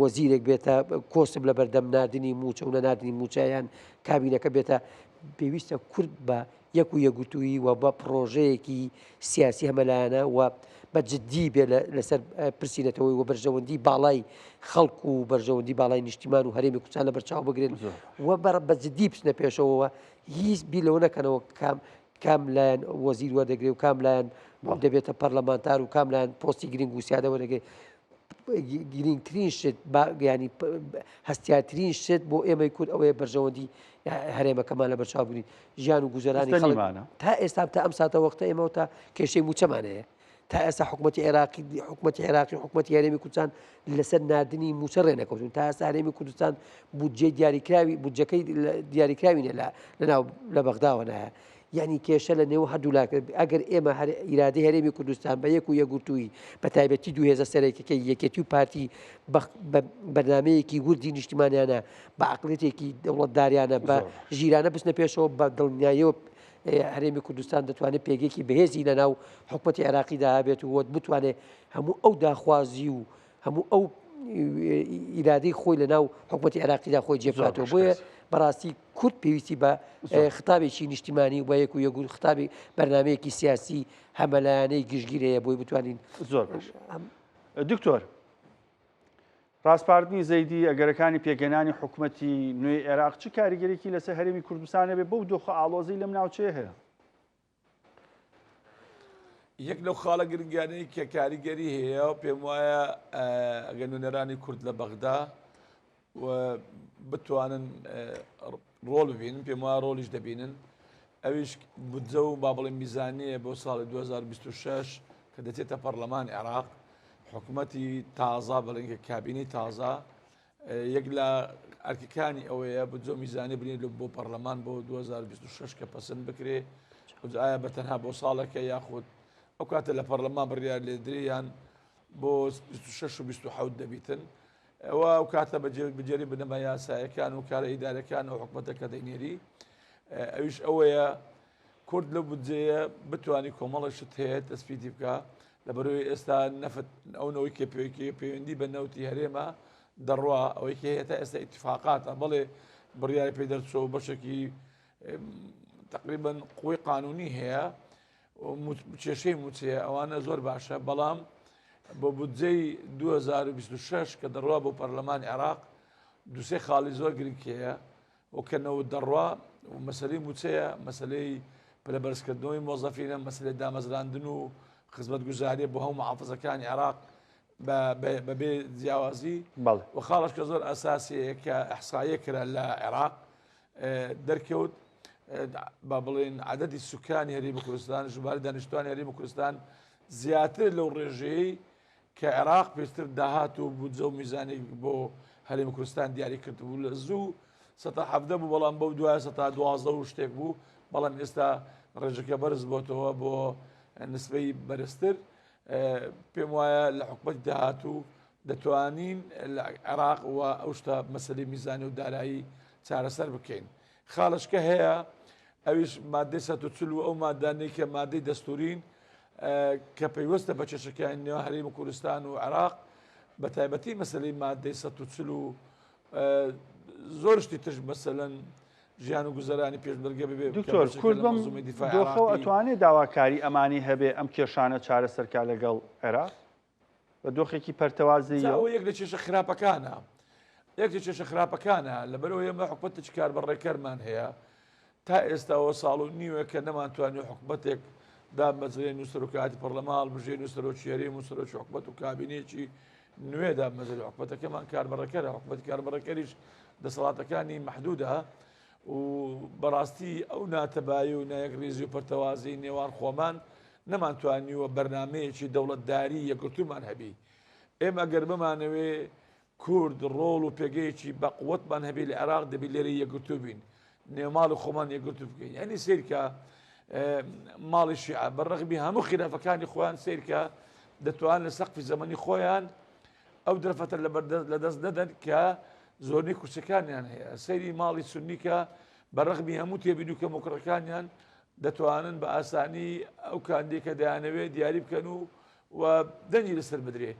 وەزیرێک بێتە کۆسب لە بەردەم نردنی موچە و نەناردنی موچەیان کابینەکە بێتە پێویستە کورد بە یەک و یەکگوتووی و بە پرۆژەیەکی سیاسی هەمەلایەنە و بە جددی بێ لەسەر پرسیینەتەوەی و بەرژەوەندی باڵای خەڵکو و بەرژەوەندی باڵای نیشتیمان و هەرێمی کوچان لە بەرچاو بگرێن و بە جددی بچنە پێشەوەەوە هیچ بیلەوە نەکەنەوە کام لایەن وەزیر وەردەگرێ و کام لایەن دەبێتە پەرلەمانتار و کام لایەن پۆستی گرنگ و سیادە وەرەگرێت گرنگترین شت ینی هەستیارترین شت بۆ ئێمەی کورد ئەوەیە بەرژەوەندی هەرێمەکەمان لە بەرچاو بگرین ژیان و گوزەرانی خەڵکمانە تا ئێستا تا ئەم ساتە وەختە ئێمەوە تا کێشەی موچەمانەیە تا ئێستا حکوومەتی عێراقی حکوومەتی هەرێمی کوردستان لەسەر نردنی موچە ڕێنەکەوتون تا ئێستا هەرێمی کوردستان بودجێ دیاریکراوی بودجەکەی دیاریکراوینە لەناو لە بەغداوە نایە یعنی کێشە لە نێو هەردوو لاکە ئەگەر ئێمە ئیرادەی هەرێمی کوردستان بە یەک و یەکگوتووی بە تایبەتی دوهێزە سەرێکەکەی یەکێتی و پارتی بەرنامەیەکی وردی نیشتیمانیانە بە عقلێتێکی دەوڵەتداریانە بە ژیرانە بچنە پێشەوە بە دڵنیاییەوە هەرێمی کوردستان دەتوانێت پێگەیەکی بەهێزی لە ناو حکوومەتی عێراقیدا هەبێت و بتوانێت هەموو ئەو داخوازی و هەموو ئەو ئیرادەی خۆی لە ناو حکوومەتی عێراقیدا خۆی جێبکاتەوە بۆیە بەڕاستی کورد پێویستی بە خطابێکی نیشتیمانی و یەک و یەگور خطابی بەرنمەیەکی سیاسی هەمەلایانەی گشتگیرەیە بۆی بتوانین زۆر دکتۆر ڕاستپاردنی زەیدی ئەگەرەکانی پێگەنانی حکوومەتی نوێی عێراق چ کاریگەرێکی لەسەر هەرێمی کوردستانە بێ بەو دۆخە ئاڵۆزەی لەم ناوچەیە هەیە یەک لەو خاڵە گرنگیانەی کە کاریگەری هەیە و پێم وایە ئەگەر نوێنەرانی کورد لە بەغدا و بتوانن ڕۆڵ ببینن پێم وایە ڕۆلیش دەبینن ئەویش بودجە و با بڵێن میزانیە بۆ ساڵی 2026 کە دەچێتە پەرلەمانی عێراق حکوومەتی تازا بڵێن کە کابینەی تازا یەک لە ئەرکەکانی ئەوەیە بودجە میزانی بنێت بۆ پەرلەمان بۆ 2026 کە پەسەند بکرێ ئایا بەتەنها بۆ ساڵەکە یاخود ئەو کاتە لە پەرلەمان بڕیار لێدرێیان بۆ 26 و 27 دەبیتن ئەو کاتە بەجێری بنەمە یاسایەکان و کارە ئیدارەکان و حکوومەتەکە دەینێری ئەویش ئەوەیە کورد لە بودجەیە بتوانانی کۆمەڵەشت هەیە دەستپیتی بکە لە بەرەوەی ئێستا نەفت ئەوەوەی کە پەیوەندی بە نەوتی هەرێمە دەڕوا ئەوەی کە هێتا ئێستا ئیتفاقاتە بەڵێ بڕیاری پێ دەرچەوە بەشێکی تقریبا قوی قانونی هەیە کێشەی موچەیە ئەوانە زۆر باشە بەڵام بۆ بودجەی 2026 کە دەڕوا بۆ پەرلەمانی عێراق دووسێ خاڵی زۆر گرنگکەیە وکەنەوە دەڕوا و مەسلەی موچەیە مەسلەی پلە بەرزکردنەوەی مۆزەفینە مەسلەی دامەزراندن و خزمەتگوزاریە بۆ هەموو محافزەکانی عێراق بەبێ جیاوازی و خاڵش کە زۆر ئەساسیەیە کە ئەحسایە کرا لە عێراق دەرکەوت با بڵێن عەدەدی سوکانی هەرێمی کوردستان ژمارەی دانیشتوانی هەرێمی کوردستان زیاتر لەو ڕێژەیەی کە عێراق پێشتر داهات و بودجە و میزانی بۆ هەرێمی کوردستان دیاری کردبوو لە زوو 17 بوو بەڵام بەو دوایە 12 و شتێک بوو بەڵام ئێستا ڕێژەکە بەرز بۆتەوە بۆ نسبەی بەرزتر پێم وایە لە حکومەتی داهاتوو دەتوانین لە عێراق و ئەو شتە مەسەلەی میزانی و دارایی چارەسەر بکەین خاڵشکە هەیە ئەویش مادەی 140 و ئەو مادانەی کە مادەی دەستورین کە پەیوەستە بە چێشەکانی نێوان هەرێمی کوردستان و عێراق بە تایبەتی مەسەلەی مادەی 140 و زۆر شتی تر مەسەلەن ژیان و گوزەرانی پێشبەرگە ببێ دکتۆر کورد بەم دۆخەوە ئەتوانێت داواکاری ئەمانی هەبێ ئەم کێشانە چارەسەرکا لەگەڵ عێراق بە دۆخێکی پەرتەوازیەوە یەک لە کێشە خراپەکانە یەک لە کێشە خراپەکانە لەبەرەوە ئێمە حکومەتە چ کاربڕێکەرمان هەیە تا ئێستاەوە ساڵ و نیوە کە نەمانتوانێت حکومەتێک دامەزرێن و سەرۆکاتی پەرلەمان بژێن و سەرۆکی هەرێم و سەرۆکی حکومەت و کابینێکی نوێ دامەزرێ حکومەتەکەمان کاربڕەکەرە حکومەتی کاربڕەکەریش دەسەڵاتەکانی مەحدودە و بەڕاستی ئەو ناتەبایی و نایەکریزی و پەرتەوازی نێوان خۆمان نەمانتوانیوە بەرنمەیەکی دەوڵەتداری یەکگرتومان هەبی ئێمە ئەگەر بمانەوێ کورد ڕۆڵ و پێگەیەکی بەقوتمان هەبی لە عێراق دەبی لێرە یەکگرتو بین نێوماڵ و خۆمان یەکگرتو بکەین یعنی سیرکە ماڵی شیعە بەڕەغمی هەموو خلافەکانی خۆیان سیرکە دەتوان لە سەقفی زەمەنی خۆیان ئەو درەفەتە لە دەست دەدەن کە زۆرنی کورسەکانیان هەیە سەیری ماڵی سنیکە بەڕەغمی هەموو تێبین و کەمۆکڕەکانیان دەتوانن بە ئاسانی ئەو کاندێکە دەیانەوێت دیاری بکەن و دەنجی لەسەر بدرێ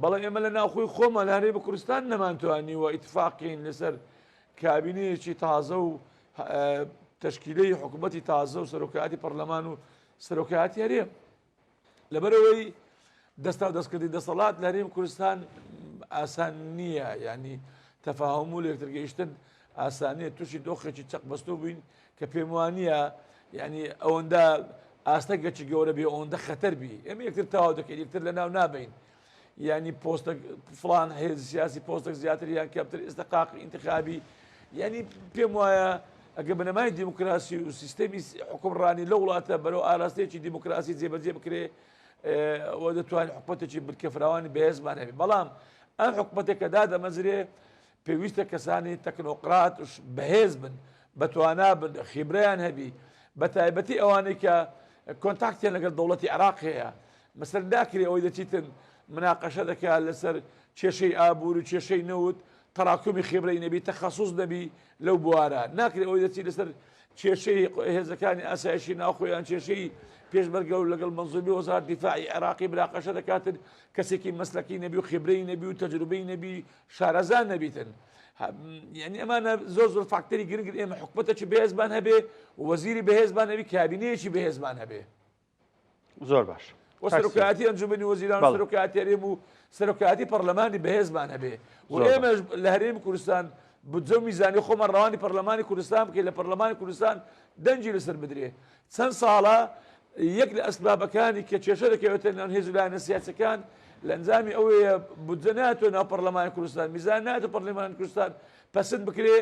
بەڵام ئێمە لە ناوخۆی خۆمان لە هەرێمی کوردستان نەمانتوانیوە ئیتفاقین لەسەر کابینەیەکی تازە و تشکیلەی حکوومەتی تازە و سەرۆکایەتی پەرلەمان و سەرۆکایەتی هەرێم لەبەرەوەی دەستا و دەستکردی دەسەڵات لە هەرێمی کوردستان ئاسان نییە ینی تەفاهم و لەکترگەیشتن ئاسانیە تووشی دۆخێکی چەق بەستۆ بووین کە پێم وانە ینی ئەوەندە ئاستەگەچی گەورە بێ ئەوەندە خەتەر بی ئێمە یەکتر تەواو دەکەین یەکتر لە ناو نابین ینی پۆستە فلان هێز سیاسی پۆستێک زیاتر یان کەمتر ئێستقاقی ئینتخابی ینی پێم وایە ئەگە بنەمای دیموکراسی و سیستەمی حکومڕانی لە وڵاتە بەرەو ئاراستەیەکی دیموکراسی جێبەجێ بکرێ ئەوە دەتوانین حکومەتێکی بکەفراوانی بەهێزمان هەبێ بەڵام ئەم حکومەتێکە دادەمەزرێ پێویستە کەسانی تەکنۆقرات بەهێز بن بەتوانا بن خیبرەیان هەبی بە تایبەتی ئەوانەی کە کۆنتاکتیان لەگەڵ دەوڵەتی عێراق هەیە مەسەر ناکرێ ئەوەی دەچیتن مناقەشە دەکات لەسەر کێشەی ئابوور و کێشەی نەوت تەراکمی خێبرەی نەبی تەخەسوس نەبی لەو بوارە ناکرێت ئەوەی دەچی لەسەر کێشەی هێزەکانی ئاسایشی ناوخۆیان کێشەی پێشبەرگە و لەگەڵ منزوبی وەزارەتی دیفاعی عێراقی مناقەشە دەکاتن کەسێکی مەسلەکی نەبی و خێبرەی نەبی و تەجروبەی نەبی شارەزان نەبیتن یعنی ئەمانە زۆر فاکتەری گرنگ ئێمە حکومەتێکی بەهێزمان هەبێ وەزیری بەهێزمان هەبی کابینەیەکی بەهێزمان هەبێ زۆر باش وەسەرۆکایەتی ئەنجومەنی وەزیران سەرۆکایەتی هەرێم و سەرۆکایەتی پەرلەمانی بەهێزمان هەبێ و ئێمە لە هەرێمی کوردستان بودجە و میزانی خۆمان ڕەوانی پەرلەمانی کوردستان بکەین لە پەرلەمانی کوردستان دەنجی لەسەر بدرێ چەند ساڵە یەک لە ئەسبابەکانی کە کێشە دەکەوێتە ناو هێز و لایەنە سیاسەکان لە ئەنجامی ئەوەیە بودجە ناتوە ناو پەرلەمانی کوردستان میزان ناتوە پەرلەمانی کوردستان پەسەند بکرێ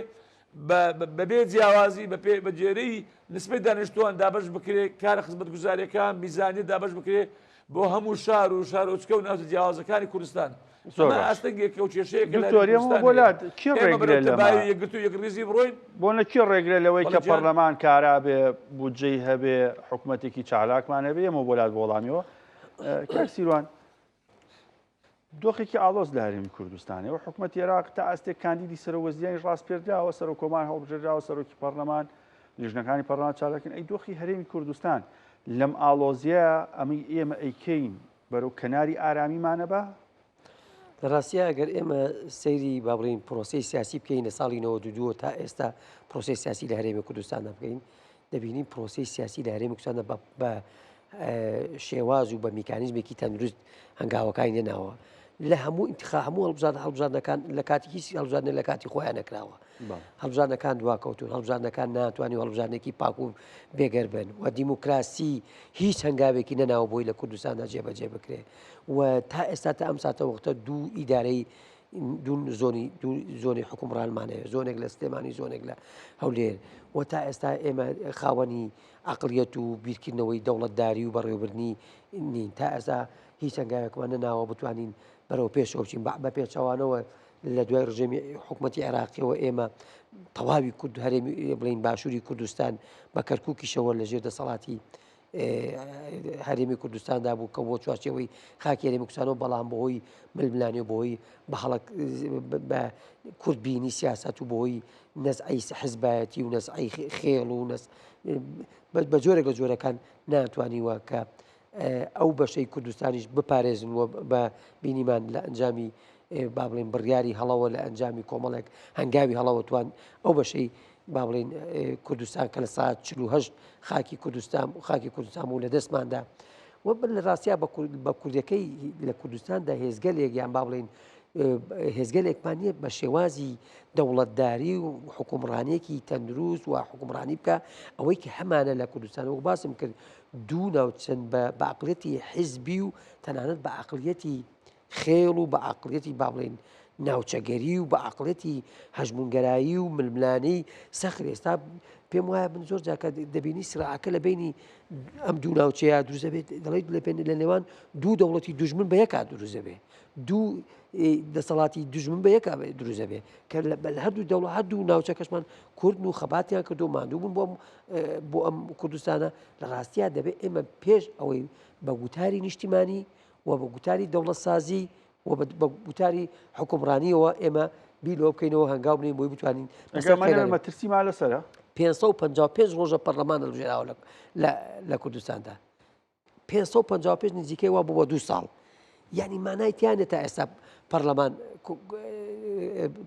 بەبێ جیاوازی بە جێرەی نسبەی دانیشتوان دابش بکرێ کارە خزمەتگوزاریەکان میزانی دابش بکرێ بۆ هەموو شار و شارۆچکە و ناوچە جیاوازەکانی کوردستان ئاستەنگێکە و کێشەیەک یەکگرتو یەکریزی بڕۆین بۆ نەکی ڕێگرێ لەوەی کە پەرلەمان کارا بێ بودجەی هەبێ حکوومەتێکی چالاکمان هەبێ ئەمە وڵات وەڵامیەوە کاک سیروان دۆخێکی ئاڵۆز لە هەرێمی کوردستانەوە حکوومەتی عێراق تا ئاستێک کاندیدی سەرۆوەزیانی ڕاستپێردراوە سەرۆک کۆمان هەڵبژێراوە سەرۆکی پەرلەمان لیژنەکانی پەرلەمان چالاکن ئەی دۆخی هەرێمی کوردستان لەم ئاڵۆزیە ئەمەی ئێمە ئەیکەین بەرەو کەناری ئارامیمانە بە لە ڕاستیە ئەگەر ئێمە سەیری با بڵین پرۆسی سیاسی بکەین لە ساڵی 92 تا ئێستا پرۆسی سیاسی لە هەرێمی کوردستاندا بکەین دەبینین پرۆسی سیاسی لە هەرێمی کوردستاندا بە شێواز و بە میکانیزمێکی تەندروست هەنگاوەکانی نێناوە لە هەموو ئینتیخاب هەموو هەڵبژاردنەکان لە کاتی هیچ هەڵبژاردنە لە کاتی خۆیان نەکراوە هەڵبژارنەکان دواکەوتون هەڵبژارنەکان ناتوانانی هەڵبژارنێکی پاک و بێگەر بن و دیموکراسی هیچ هەنگاوێکی نەناوە بۆی لە کوردستاندا جێبەجێ بکرێ و تا ئێستا تا ئەم ساتە وەختە دوو ئیدارەی زۆنی حکومڕانمانەیە زۆنێک لە سلێمانی زۆنێک لە هەولێر و تا ئێستا ئێمە خاوەنی عقلیەت و بیرکردنەوەی دەوڵەتداری و بەڕێوەبردنی نین تا ئێستا هیچ هەنگاوێکمان نەناوە بتوانین بەرەو پێشەوە بچین بە پێچەوانەوە لە دوای ڕژێمی حکوومەتی عێراقیەوە ئێمە تەواوی کورد هەرێمی بڵین باشووری کوردستان بە کەرکووکیشەوە لەژێر دەسەڵاتی هەرێمی کوردستاندا بوو کە بۆ چوارچێوەی خاکی هەرێمی کوردستانەوە بەڵام بەهۆی ململانێ بەهۆی بە هەڵک بە کوردبینی سیاست و بەهۆی نەزعی حزبایەتی و نەزعی خێڵ و بە جۆرێک لە جۆرەکان ناتوانیوە کە ئەو بەشەی کوردستانیش بپارێزن و بە بینیمان لە ئەنجامی با بڵێن بڕیاری هەڵەوە لە ئەنجامی کۆمەڵێک هەنگاوی هەڵەوە توان ئەو بەشەی با بڵێن کوردستان کە لە ساعت 48 خاکی کوردستان و لە دەستماندا و لە ڕاستیا بە کوردەکەی لە کوردستاندا هێزگەلێک یان با بڵێن هێزگەلێکمان نییە بە شێوازی دەوڵەتداری و حکومڕانێکی تەندروست و حکومڕانی بکە ئەوەی کە هەمانە لە کوردستانەوە باسم کرد دوو ناوچەند بە عقلیەتی حیزبی و تەنانەت بە عقلیەتی خێڵ و بە عقلیەتی با بڵێن ناوچەگەری و بە عقلیەتی هەژمونگەرایی و ململانەی سەخت ئێستا پێم وایە من زۆر جاکە دەبینی سراعەکە لە بینی ئەم دوو ناوچەیە دروست دەبێت دەڵێت لە نێوان دوو دەوڵەتی دوژمن بە یەکات دروست دەبێت دوو دەسەڵاتی دوژمن بە یەکا دروست دەبێت کە هەردوو دەوڵەت هەردوو ناوچەکەشمان کورد و خەباتیان کردو ماندوو بوون بۆ ئەم کوردستانە لە ڕاستیا دەبێت ئێمە پێش ئەوەی بە گوتاری نیشتیمانی و بە گوتاری دەوڵەت سازی و بە گوتاری حکومڕانیەوە ئێمە بیلۆ بکەینەوە هەنگاو بنین بۆی بتوانین مەترسیمان لەسەرە 555 ڕۆژە پەرلەمان هەڵبژێراوە لە کوردستاندا 555 نزیکەی وا بووە 2 ساڵ یعنی مانای تیانێت تا ئێستا پەرلەمان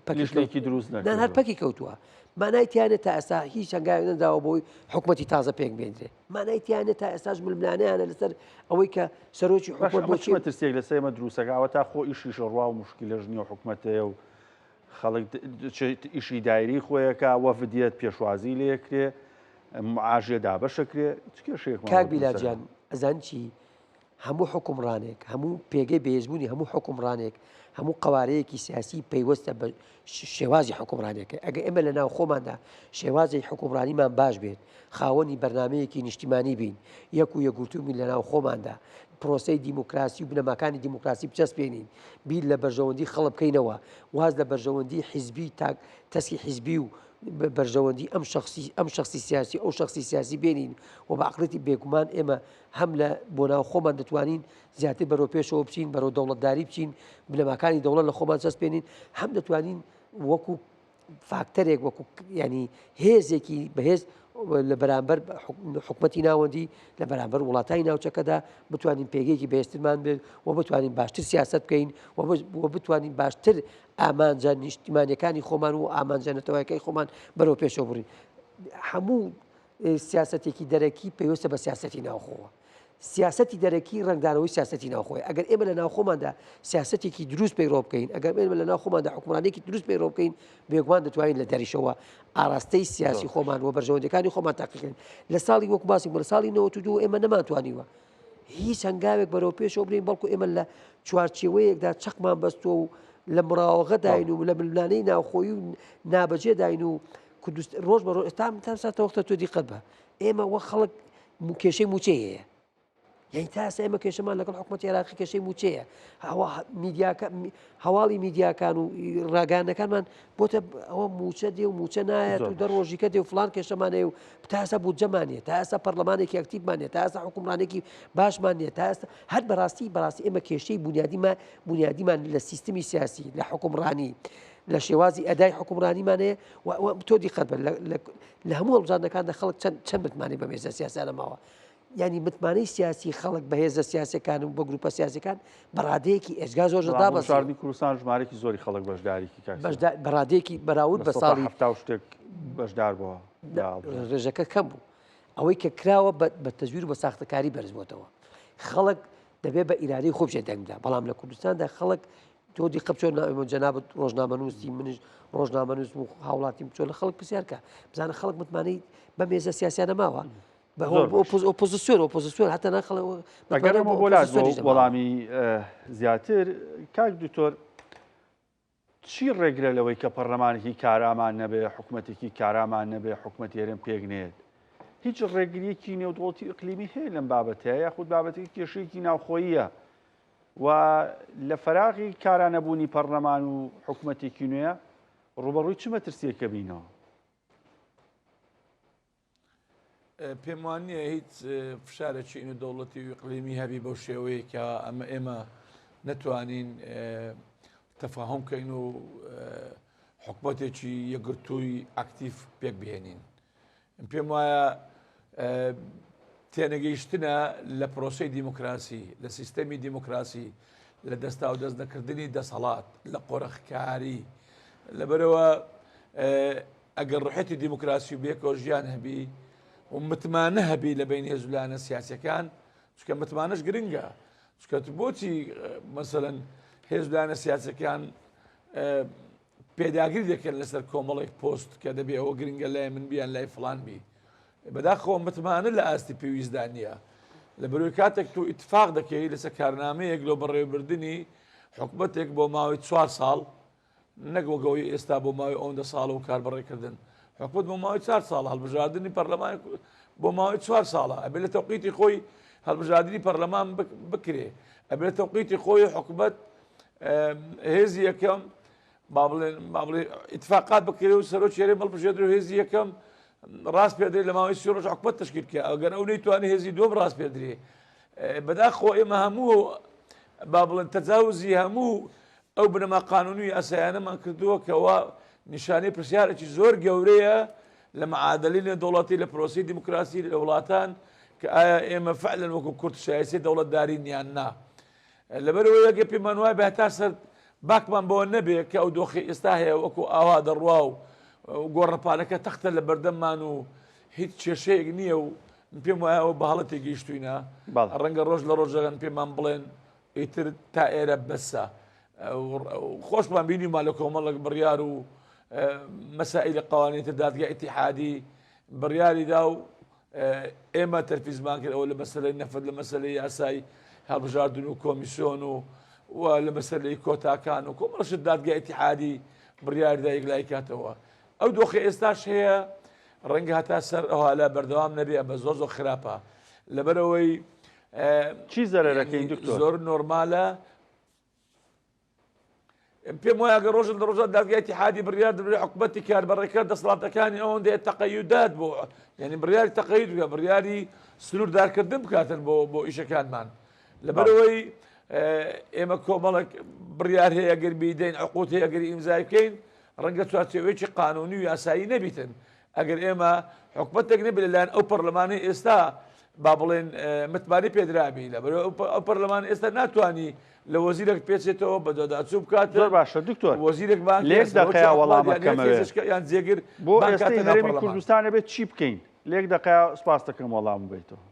پەکیشتێکی دروست نان هەر پەکی کەوتووە مانای تیانێت تا ئێستا هیچ هەنگاوێک نەداوە بۆی حکوومەتی تازە پێک بێنرێ مانای تیانێت تا ئێستاش ململانەیانە لەسەر ئەوەی کە سەرۆکی حکوومەت بۆچی مەترسێک لەسەر ئێمە دروستەکەوە تا خۆ ئیشیش ڕوا و مشکلەژ نیە و حکوومەتەیە و خەڵک ئیشی دایری خۆیەکە وەفدیەت پێشوازی لێکرێ ئاژێ دابەشەکرێ چکێشێک کاک بیلاجیان ئەزان چی هەموو حکومڕانێک هەموو پێگەی بەهێزبوونی هەموو حکومڕانێک هەموو قوارەیەکی سیاسی پەیوەستە بە شێوازی حکومڕانێکە ئەگە ئێمە لە ناو خۆماندا شێوازی حکومڕانیمان باش بێت خاوەنی بەرنمەیەکی نیشتیمانی بین یەک و یەکگرتوومی لە ناو خۆماندا پرۆسەی دیموکراسی و بنەماکانی دیموکراسی بچەسپێنین بیر لە بەرژەوەندی خەڵک بکەینەوە واز لە بەرژەوەندی حیزبی تەسکی حیزبی و بەرژەوەندی ئەم شخصی سیاسی ئەو شخصی سیاسی بێنین و بە عقڵەتی بێگومان ئێمە هەم لە بۆ ناو خۆمان دەتوانین زیاتر بەرەو پێشەوە بچین بەرەو دەوڵەتداری بچین بنەماکانی دەوڵەت لە خۆمان چەسپێنین هەم دەتوانین وەکو فاکتەرێک وەکو ینی هێزێکی بەهێز لە بەرامبەر حکوومەتی ناوەندی لە بەرامبەر وڵاتانی ناوچەکەدا بتوانین پێگەیەکی بەهێزترمان بێت و بتوانین باشتر سیاست بکەین و بتوانین باشتر ئامانجە نیشتیمانیەکانی خۆمان و ئامانجە نەتەوەیەکەی خۆمان بەرەو پێشەوە بڕین هەموو سیاسەتێکی دەرەکی پێویستە بە سیاسەتی ناوخۆوە سیاسەتی دەرەکی ڕنگدانەوەی سیاسەتی ناوخۆی ئەگەر ئێمە لە ناوخۆماندا سیاسەتێکی دروست پێی ڕۆ بکەین ئەگەر ئێمە لە ناوخۆماندا حکومڕانێکی دروست پێی ڕۆ بکەین بێگومان دەتوانین لە دەریشەوە ئاراستەی سیاسی خۆمان و بەرژەوەندەکانی خۆمان تاقیکردن لە ساڵی وەکو باسی لە ساڵی 92 ئێمە نەماتوانیوە هیچ هەنگاوێک بەرەو پێشەوە بڕین بەڵکو ئێمە لە چوارچێوەیەکدا چەقمان بەستووە و لە مراوەغە داین و لە ململانەی ناوخۆیی و نابەجێ داین و ڕۆژ بە ڕۆژ تا ساتەوەختە تۆ دیقەت بە ئێمە وە خەڵک کێشەی موچەیە یعنی تا ئێستا ئێمە کێشەمان لەگەڵ حکوومەتی عێراقی کێشەی موچەیە هەواڵی میدیاکان و ڕاگەیاندەکانمان بۆتە ئەوە موچە دێ و موچە نایەت و دەڕۆژیکە دێ و فلان کێشەمانەیە و تا ئێستا بودجەمانێت تا ئێستا پەرلەمانێکی ئەکتیڤمانێت تا ئێستا حکومڕانێکی باشمان نیە تا ئێستا هەر بەڕاستی ئێمە کێشەی بنیادیمان لە سیستمی سیاسی لە حکومڕانی لە شێوازی ئەدای حکومڕانیمانەیە تۆ دیقەت بە لە هەموو هەڵبژاردنەکاندا خەڵک چەند متمانەی بە مێزە سیاسانە ماوە ینی متمانەی سیاسی خەڵک بەهێزە سیاسەکان و بە گروپە سیاسەکان بەڕادەیەکی ئێجگا زۆر دابەزاردی کوردستان ژمارەی زۆری خەڵک بەشداریکی بەڕادەیەکی بەراورد بە ساڵی شتێک بەشدار بووە ڕێژەکە کەم بوو ئەوەی کە کراوە بە تەزویر و بە ساختەکاری بەرز بووەتەوە خەڵک دەبێت بە ئیرادەی خۆ بچێت دەنگدا بەڵام لە کوردستاندا خەڵک تۆ دیقە بچۆ جەنابەت ڕۆژنامەنووسی منیش ڕۆژنامەنووس و هاوڵاتی بچۆ لە خەڵک پرسیارکە بزانە خەڵک متمانەی بە مێزە سیاسیانە ماوە ئۆپۆزیسیۆن هەتا ئەگەرەمە بۆ لات وەڵامی زیاتر کاک دکتۆر چی ڕێگرە لەوەی کە پەرلەمانێکی کارامان نەبێ حکوومەتێکی کارامان نەبێ حکوومەتی هێرم پێگنێت هیچ ڕێگریەکی نێودوڵەتی ئیقلیمی هەیە لەم بابەتەیە یاخود بابەتێکی کێشەیەکی ناوخۆییە و لە فەراغی کارانەبوونی پەرلەمان و حکوومەتێکی نوێە ڕوبەڕووی چ مەترسیەکە بینەوە؟ پێم وانە هیچ فشارێکی نێودوڵەتی و ئیقلیمی هەبی بەو شێوەیە کە ئێمە نەتوانین تەفاهم بکەین و حکوومەتێکی یەکگرتووی ئاکتیف پێک بهێنین. پێم وایە تێنەگەیشتنە لە پرۆسەی دیموکراسی لە سیستەمی دیموکراسی لە دەستا و دەست نەکردنی دەسەڵات لە قۆرەخکاری لەبەرەوە ئەگەر ڕوحەتی دیموکراسی و بێکەوە ژیان هەبی و متمانە هەبی لە بین هێزولانە سیاسەکان چکە متمانەش گرنگە چکە بۆچی مەسەلەن هێزولانە سیاسەکان پێداگیری دەکەن لەسەر کۆمەڵێک پۆست کە دەبێ ئەوە گرنگە لای من بیان لای فڵان بی بەداخەوە متمانە لە ئاستی پێویستدا نییە لە بەروی کاتێک تو ئیتفاق دەکەی لەسەر کارنامەیەک لەو بەڕێوەبردننی حکوومەتێک بۆ ماوەی 4 ساڵ نەک وەگەوەی ئێستا بۆ ماوەی ئەوەندە ساڵ و کاربڕێکردن حکوومەت بۆ ماوەی 4 ساڵ هەڵبژاردننی پەرلەمان بۆ ماوەی 4 ساڵە ئەبێ لە تەوقیتی خۆی هەڵبژاردننی پەرلەمان بکرێ ئەبێ لە تەوقیتی خۆی حکوومەت هێزی یەکەم بابڵێ ئیتفاقات بکرێ و سەرۆ چێرەی هەڵبژێردرێ و هێزی یەکەم ڕاست پێدرێ لە ماوەی 30 ڕۆژ حکوومەت تشکیل بکە ئەگەر ئەو نەیتوانێت هێزی دووەم ڕاست پێدرێ بەداخۆ ئێمە هەموو با بڵێن تەجاوزی هەموو ئەو بنەما قانونی ئەسایانەمان کردووە کەەوە نیشانەی پرسیارێکی زۆر گەورەیە لە معادلی نێودوڵەتی لە پرۆسی دیموکراسی لە وڵاتان کە ئایا ئێمە فعلەن وەکو کورد شایستی دەوڵەتداری نیان نا لەبەرەوە یەکێ پێمان وایە بەهتا سەر باکمان بەوە نەبێ کە ئەو دۆخی ئێستا هەیە وەکو ئاوا دەڕوا و گۆڕەپالەکە تەختە لە بەردەممان و هیچ کێشەیەک نییە و پێم وایە ئەوە بە هەڵەتێک گەیشتووینە ڕەنگە ڕۆژ لە ڕۆژەکان پێمان بڵێن ئیتر تا ئێرە بەسە خۆشمان بینیمان لە کۆمەڵک بڕیار و مەسائلی قوانینی دادگای ئیتیحادی بڕیاریدا و ئێمە تەرفیزمان کرد ئەوە لە مەسەلەی نەفت لە مەسەلەی یاسای هەڵبژاردن و کۆمیسیۆن و لە مەسەلەی کۆتاکان و کۆمەڵشت دادگای ئیتیحادی بڕیاریدا یەکلای کاتەوە ئەو دۆخی ئێستاش هەیە ڕەنگە هەتا سەر ئەوها بەردەوام نەبێ بە زۆر زۆر خراپە لەبەرەوەی چی زەرەرەکەی دکتۆر زۆر نۆرمالە پێم وایە ئەگەر ڕۆژن لە ڕۆژات دادگای ئیتیحادی بڕیار دەبێت حکوومەتی کاربەڕێکە دەسەڵاتەکانی ئەوەندە تەقەیودات بۆ یعنی بڕیاری تەقەید بکە بڕیاری سنووردارکردن بکاتن بۆ ئیشەکانمان لەبەرەوەی ئێمە کۆمەڵک بڕیار هەیە ئەگەر بیدەین عقوت هەیە ئەگەری ئیمزای بکەین ڕەنگە چوارچێوەیەکی قانونی و یاسایی نەبیتن ئەگەر ئێمە حکوومەتێک نەبێت لەلایەن ئەو پەرلەمانی ئێستا با بڵێن متمانی پێدرابی لەبەرەوە ئەو پەرلەمان ئێستا ناتوانانی لە وەزیرێک پێچێتەوە بە دۆداچوو بکات زۆر باشە دکتۆر وەزیرێک لێک دقەیە وەڵامەکەمەوێت یان جێگر بۆ ئێستای هەرێمی کوردستانە بێت چی بکەین لێک دقەیە سپاس دەکەم وەڵام بێتەوە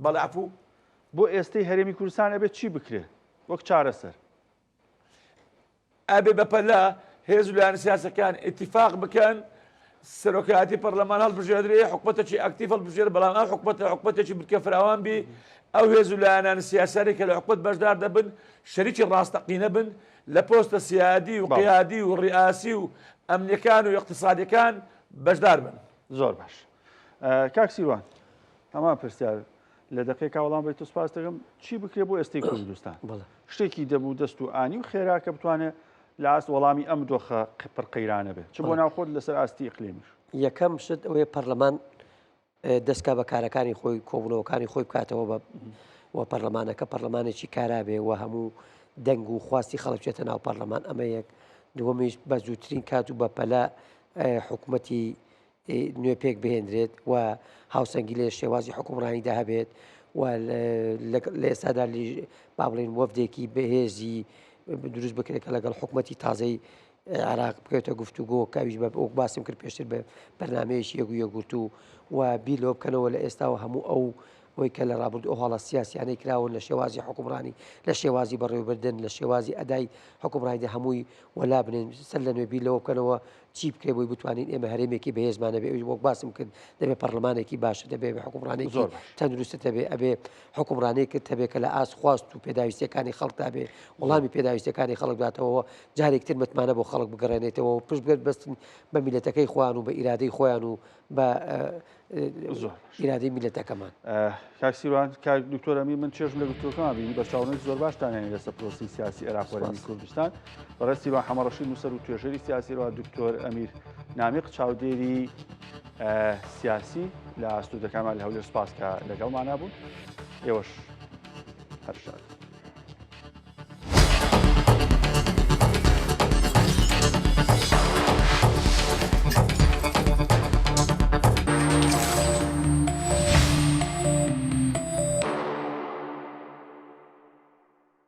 بەڵێ عەفوو بۆ ئێستای هەرێمی کوردستانە بێت چی بکرێت وەک چارەسەر ئەبێ بەپەلا هێز و لایەنە سیاسەکان ئیتیفاق بکەن سەرۆکایەتی پەرلەمان هەڵبژێردرێ حکوومەتێکی ئاکتیڤ هەڵبژێر بەڵام ئەو حکوومەتێکی بکە فراوان بی ئەو هێز و لایەنان سیاسەری کە لە حکوومەت بەشدار دەبن شەریکی ڕاستەقینە بن لە پۆستە سیادی و قیادی و ڕیاسی و ئەمنیەکان و اقتصادیەکان بەشدار بن زۆر باش کاک سیروان هەمان پرسیار لە دقەیەکا وەڵام بێت و سپاس دەکەم چی بکرێ بۆ ئێستای کوردستان شتێکی دەبوو دەست و ئانی و خێراکە بتوانێت لە ئاست وەڵامی ئەم دۆخە پڕقەیرانە بێت چ بۆ ناوخۆت لەسەر ئاستی ئیقلیمیش یەکەم شت ئەوەیە پەرلەمان دەستکا بە کارەکانی خۆی کۆبوونەوەکانی خۆی بکاتەوە بە پەرلەمانەکە پەرلەمانێکی کارابێ و هەموو دەنگ و خواستی خەڵک بچێتە ناو پەرلەمان ئەمە یەک دووەمیش بە زووترین کات و بە پەلا حکوومەتی نوێ پێک بهێنرێت و هاوسەنگی لێ شێوازی حکومڕانیدا هەبێت و لە ئێستادا با بڵێن وەفدێکی بەهێزی دروست بکرێت کە لەگەڵ حکوومەتی تازەی عراق بکەوێتە گفتوگۆ کاویش بە ئەو باسم کرد پێشتر بە بەرنمەیەکی یەک و یەکگرتو و بیلۆ بکەنەوە لە ئێستا و هەموو ئەوەی کە لە ڕابرد ئەو هەڵە سیاسیانەی کراون لە شێوازی حکومڕانی لە شێوازی بەڕێوەبردن لە شێوازی ئەدای حکومڕانی هەمووی وەلا بنێن سەر لە نوێبی لەوە بکەنەوە چی بکرێ بۆی بتوانین ئێمە هەرێمێکی بەهێزمانە بێ وەک باسم کرد دەبێ پەرلەمانێکی باشە دەبێ بە حکومڕانێکی تەندروستە دەبێ ئەبێ حکومڕانێکت هەبێ کە لە ئاس خواست و پێداویستەکانی خەڵکدا بێ وەڵامی پێداویستەکانی خەڵک داتەوە جارێکتر متمانە بۆ خەڵک بگەڕێنێتەوە و پشت بێت بەستن بە میلەتەکەی خۆیان و بە ئیرادەی خۆیان و بە ئیرادەی میلەتەکەمان. کاکسیروان دکتۆر ئەمیر من چێژم لە دکتۆرەکەمان بینی بە چاونێک زۆر باشتانێنی لەسەر پرۆسی سیاسی عێراق وەرەمی کوردستان بەڕێز سیروان حەمەڕەشید نووسەر و توێژەری سیاسیەوە دکتۆر ئەمیر نامیق چاودێری سیاسی لە ئەستودەکانمان لە هەولێر سوپاس کە لەگەڵمان نابوون ئێوەش هەر شاد.